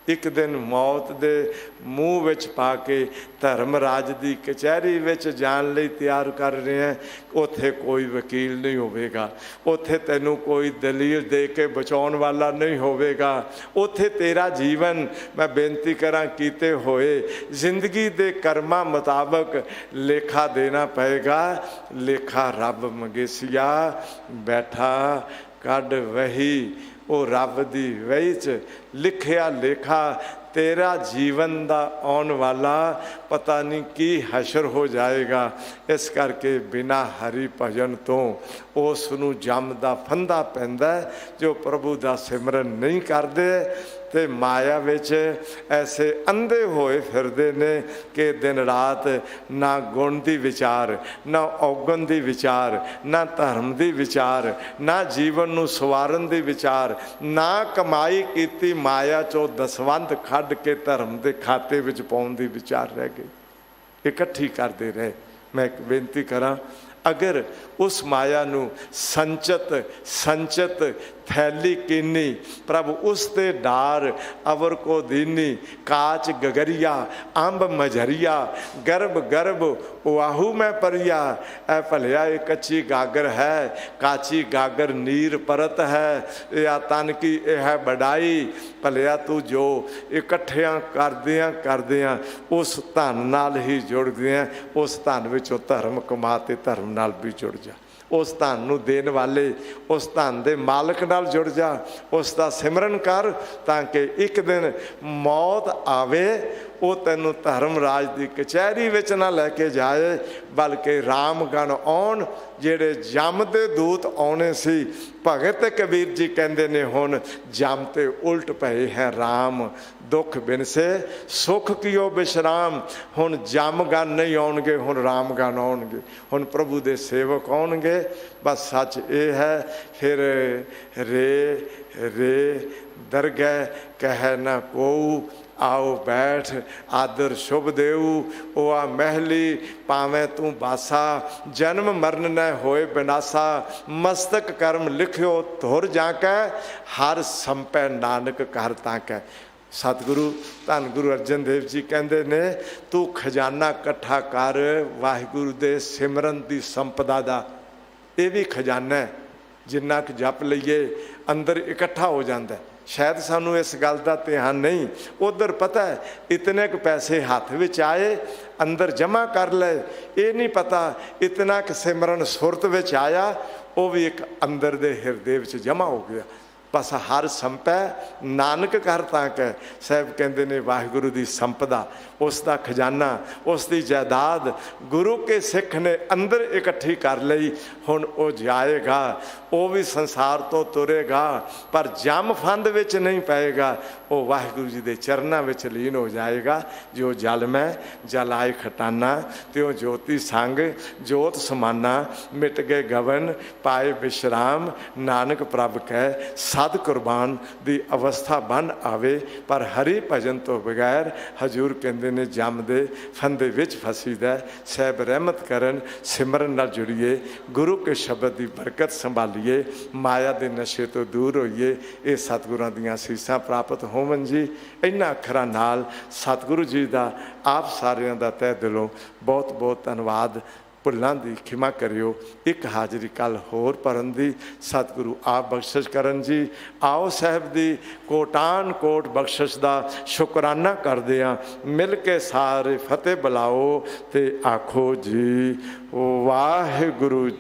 ਇੱਕ ਦਿਨ ਮੌਤ ਦੇ ਮੂੰਹ ਵਿੱਚ ਪਾ ਕੇ ਧਰਮ ਰਾਜ ਦੀ ਕਚਹਿਰੀ ਵਿੱਚ ਜਾਣ ਲਈ ਤਿਆਰ ਕਰ ਰਹੇ ਹੈ। ਉੱਥੇ ਕੋਈ ਵਕੀਲ ਨਹੀਂ ਹੋਵੇਗਾ, ਉੱਥੇ ਤੈਨੂੰ ਕੋਈ ਦਲੀਲ ਦੇ ਕੇ ਬਚਾਉਣ ਵਾਲਾ ਨਹੀਂ ਹੋਵੇਗਾ। ਉੱਥੇ ਤੇਰਾ ਜੀਵਨ, ਮੈਂ ਬੇਨਤੀ ਕਰਾਂ, ਕੀਤੇ ਹੋਏ ਜ਼ਿੰਦਗੀ ਦੇ ਕਰਮਾਂ ਮੁਤਾਬਕ ਲੇਖਾ ਦੇਣਾ ਪਏਗਾ। ਲੇਖਾ ਰੱਬ ਮੰਗੇਸੀਆ ਬੈਠਾ ਕੱਢ ਵਹੀ, ਉਹ ਰੱਬ ਦੀ ਵਹੀ 'ਚ ਲਿਖਿਆ ਲੇਖਾ ਤੇਰਾ ਜੀਵਨ ਦਾ ਆਉਣ ਵਾਲਾ ਪਤਾ ਨਹੀਂ ਕੀ ਹਸ਼ਰ ਹੋ ਜਾਏਗਾ। ਇਸ ਕਰਕੇ ਬਿਨਾਂ ਹਰੀ ਭਜਨ ਤੋਂ ਉਸ ਨੂੰ ਜਮ ਦਾ ਫੰਦਾ ਪੈਂਦਾ। ਜੋ ਪ੍ਰਭੂ ਦਾ ਸਿਮਰਨ ਨਹੀਂ ਕਰਦੇ ਤੇ ਮਾਇਆ ਵਿੱਚ ਐਸੇ ਅੰਧੇ ਹੋਏ ਫਿਰਦੇ ਨੇ ਕਿ ਦਿਨ ਰਾਤ ਨਾ ਗੁਣ ਦੀ ਵਿਚਾਰ, ਨਾ ਔਗਣ ਦੀ ਵਿਚਾਰ, ਨਾ ਧਰਮ ਦੀ ਵਿਚਾਰ, ਨਾ ਜੀਵਨ ਨੂੰ ਸਵਾਰਨ ਦੀ ਵਿਚਾਰ, ਨਾ ਕਮਾਈ ਕੀਤੀ ਮਾਇਆ ਚੋਂ ਦਸਵੰਧ ਕੱਢ ਕੇ ਧਰਮ ਦੇ ਖਾਤੇ ਵਿੱਚ ਪਾਉਣ ਦੀ ਵਿਚਾਰ ਰਹਿ ਗਈ। ਇਕੱਠੀ ਕਰਦੇ ਰਹੇ। ਮੈਂ ਇੱਕ ਬੇਨਤੀ ਕਰਾਂ, ਅਗਰ ਉਸ ਮਾਇਆ ਨੂੰ ਸੰਚਤ थैली कीनी प्रभु उसते डार अवर को दीनी काच गगरिया अंब मझरिया गर्भ गर्भ वाहू में परिया। ऐ भलिया ये कच्ची गागर है, काची गागर नीर परत है, या तन की यह बड़ाई। भलिया तू जो इकट्ठियां करदियां उस धन नाल ही जुड़ गया, उस धन विचों धर्म कमा ते धर्म नाल भी जुड़ जा। उस धन नूं देण वाले उस धन दे मालक नाल जुड़ जा, उसका सिमरन कर ताकि एक दिन मौत आवे वो तैनूं धर्म राज की कचहरी विच ना लैके जाए, बल्कि राम गण आउण जिहड़े जम दे दूत आउणे सी। भगत कबीर जी कहंदे ने हुण जम ते उल्ट पए हैं राम, दुख बिन से सुख कियो विश्राम। हुण जम गण नहीं आउणगे, हुण राम गण आउणगे, हुण प्रभु दे सेवक आउणगे। बस सच ये है। फिर रे रे दरगह कह न को आओ बैठ आदर शुभ देऊ। ओआ महली पावे तू बासा, जन्म मरण न होए बिनासा। मस्तक कर्म लिखियो धुर जाकै, हर संपै नानक कर ताकै। सतगुरु धन गुरु अर्जन देव जी कहते ने तू खजाना कट्ठा कर वाहिगुरु दे सिमरन दी संपदा दा। ये भी खजाना है, जिन्ना क जप लईए अंदर इकट्ठा हो जाता है। शायद सानू इस गल का ध्यान नहीं, उधर पता है इतने क पैसे हाथ विच आए अंदर जमा कर ले, ये नहीं पता इतना क सिमरन सुरत विच आया वो भी एक अंदर दे हिरदे विच जमा हो गया। बस हर संपै नानक कर ताकै। साहब कहते ने वाहिगुरु की संपदा, उसका खजाना, उसकी जायदाद गुरु के सिख ने अंदर इकट्ठी कर लई। हुण वो जाएगा, वो भी संसार तो तुरेगा, पर जम फंद विच नहीं पाएगा। वो वाहिगुरु जी के चरणों में लीन हो जाएगा। जो जल में जलाए खटाना, त्यों ज्योति संग जोत समाना। मिट गए गवन पाए विश्राम, नानक प्रभ कह ਸਦ ਕੁਰਬਾਨ ਦੀ ਅਵਸਥਾ ਬਣ ਆਵੇ। ਪਰ ਹਰੀ ਭਜਨ ਤੋਂ ਬਗੈਰ ਹਜ਼ੂਰ ਕਹਿੰਦੇ ਨੇ ਜੰਮ ਦੇ ਫੰਦੇ ਵਿੱਚ ਫਸੀਦਾ। ਸਾਹਿਬ ਰਹਿਮਤ ਕਰਨ, ਸਿਮਰਨ ਨਾਲ ਜੁੜੀਏ, ਗੁਰੂ ਕੇ ਸ਼ਬਦ ਦੀ ਬਰਕਤ ਸੰਭਾਲੀਏ, ਮਾਇਆ ਦੇ ਨਸ਼ੇ ਤੋਂ ਦੂਰ ਹੋਈਏ। ਇਹ ਸਤਿਗੁਰਾਂ ਦੀਆਂ ਅਸੀਸਾਂ ਪ੍ਰਾਪਤ ਹੋਵਨ ਜੀ। ਇਹਨਾਂ ਅੱਖਰਾਂ ਨਾਲ ਸਤਿਗੁਰੂ ਜੀ ਦਾ ਆਪ ਸਾਰਿਆਂ ਦਾ ਤਹਿ ਦਿਲੋਂ ਬਹੁਤ ਬਹੁਤ ਧੰਨਵਾਦ। ਭੁੱਲਾਂ ਦੀ ਖਿਮਾ ਕਰਿਓ। ਇੱਕ ਹਾਜ਼ਰੀ ਕੱਲ੍ਹ ਹੋਰ ਭਰਨ ਦੀ ਸਤਿਗੁਰੂ ਆਪ ਬਖਸ਼ਿਸ਼ ਕਰਨ ਜੀ। ਆਓ ਸਾਹਿਬ ਦੀ ਕੋਟਾਨ ਕੋਟ ਬਖਸ਼ਿਸ਼ ਦਾ ਸ਼ੁਕਰਾਨਾ ਕਰਦੇ ਹਾਂ। ਮਿਲ ਕੇ ਸਾਰੇ ਫਤਿਹ ਬੁਲਾਓ ਤੇ ਆਖੋ ਜੀ ਵਾਹਿਗੁਰੂ।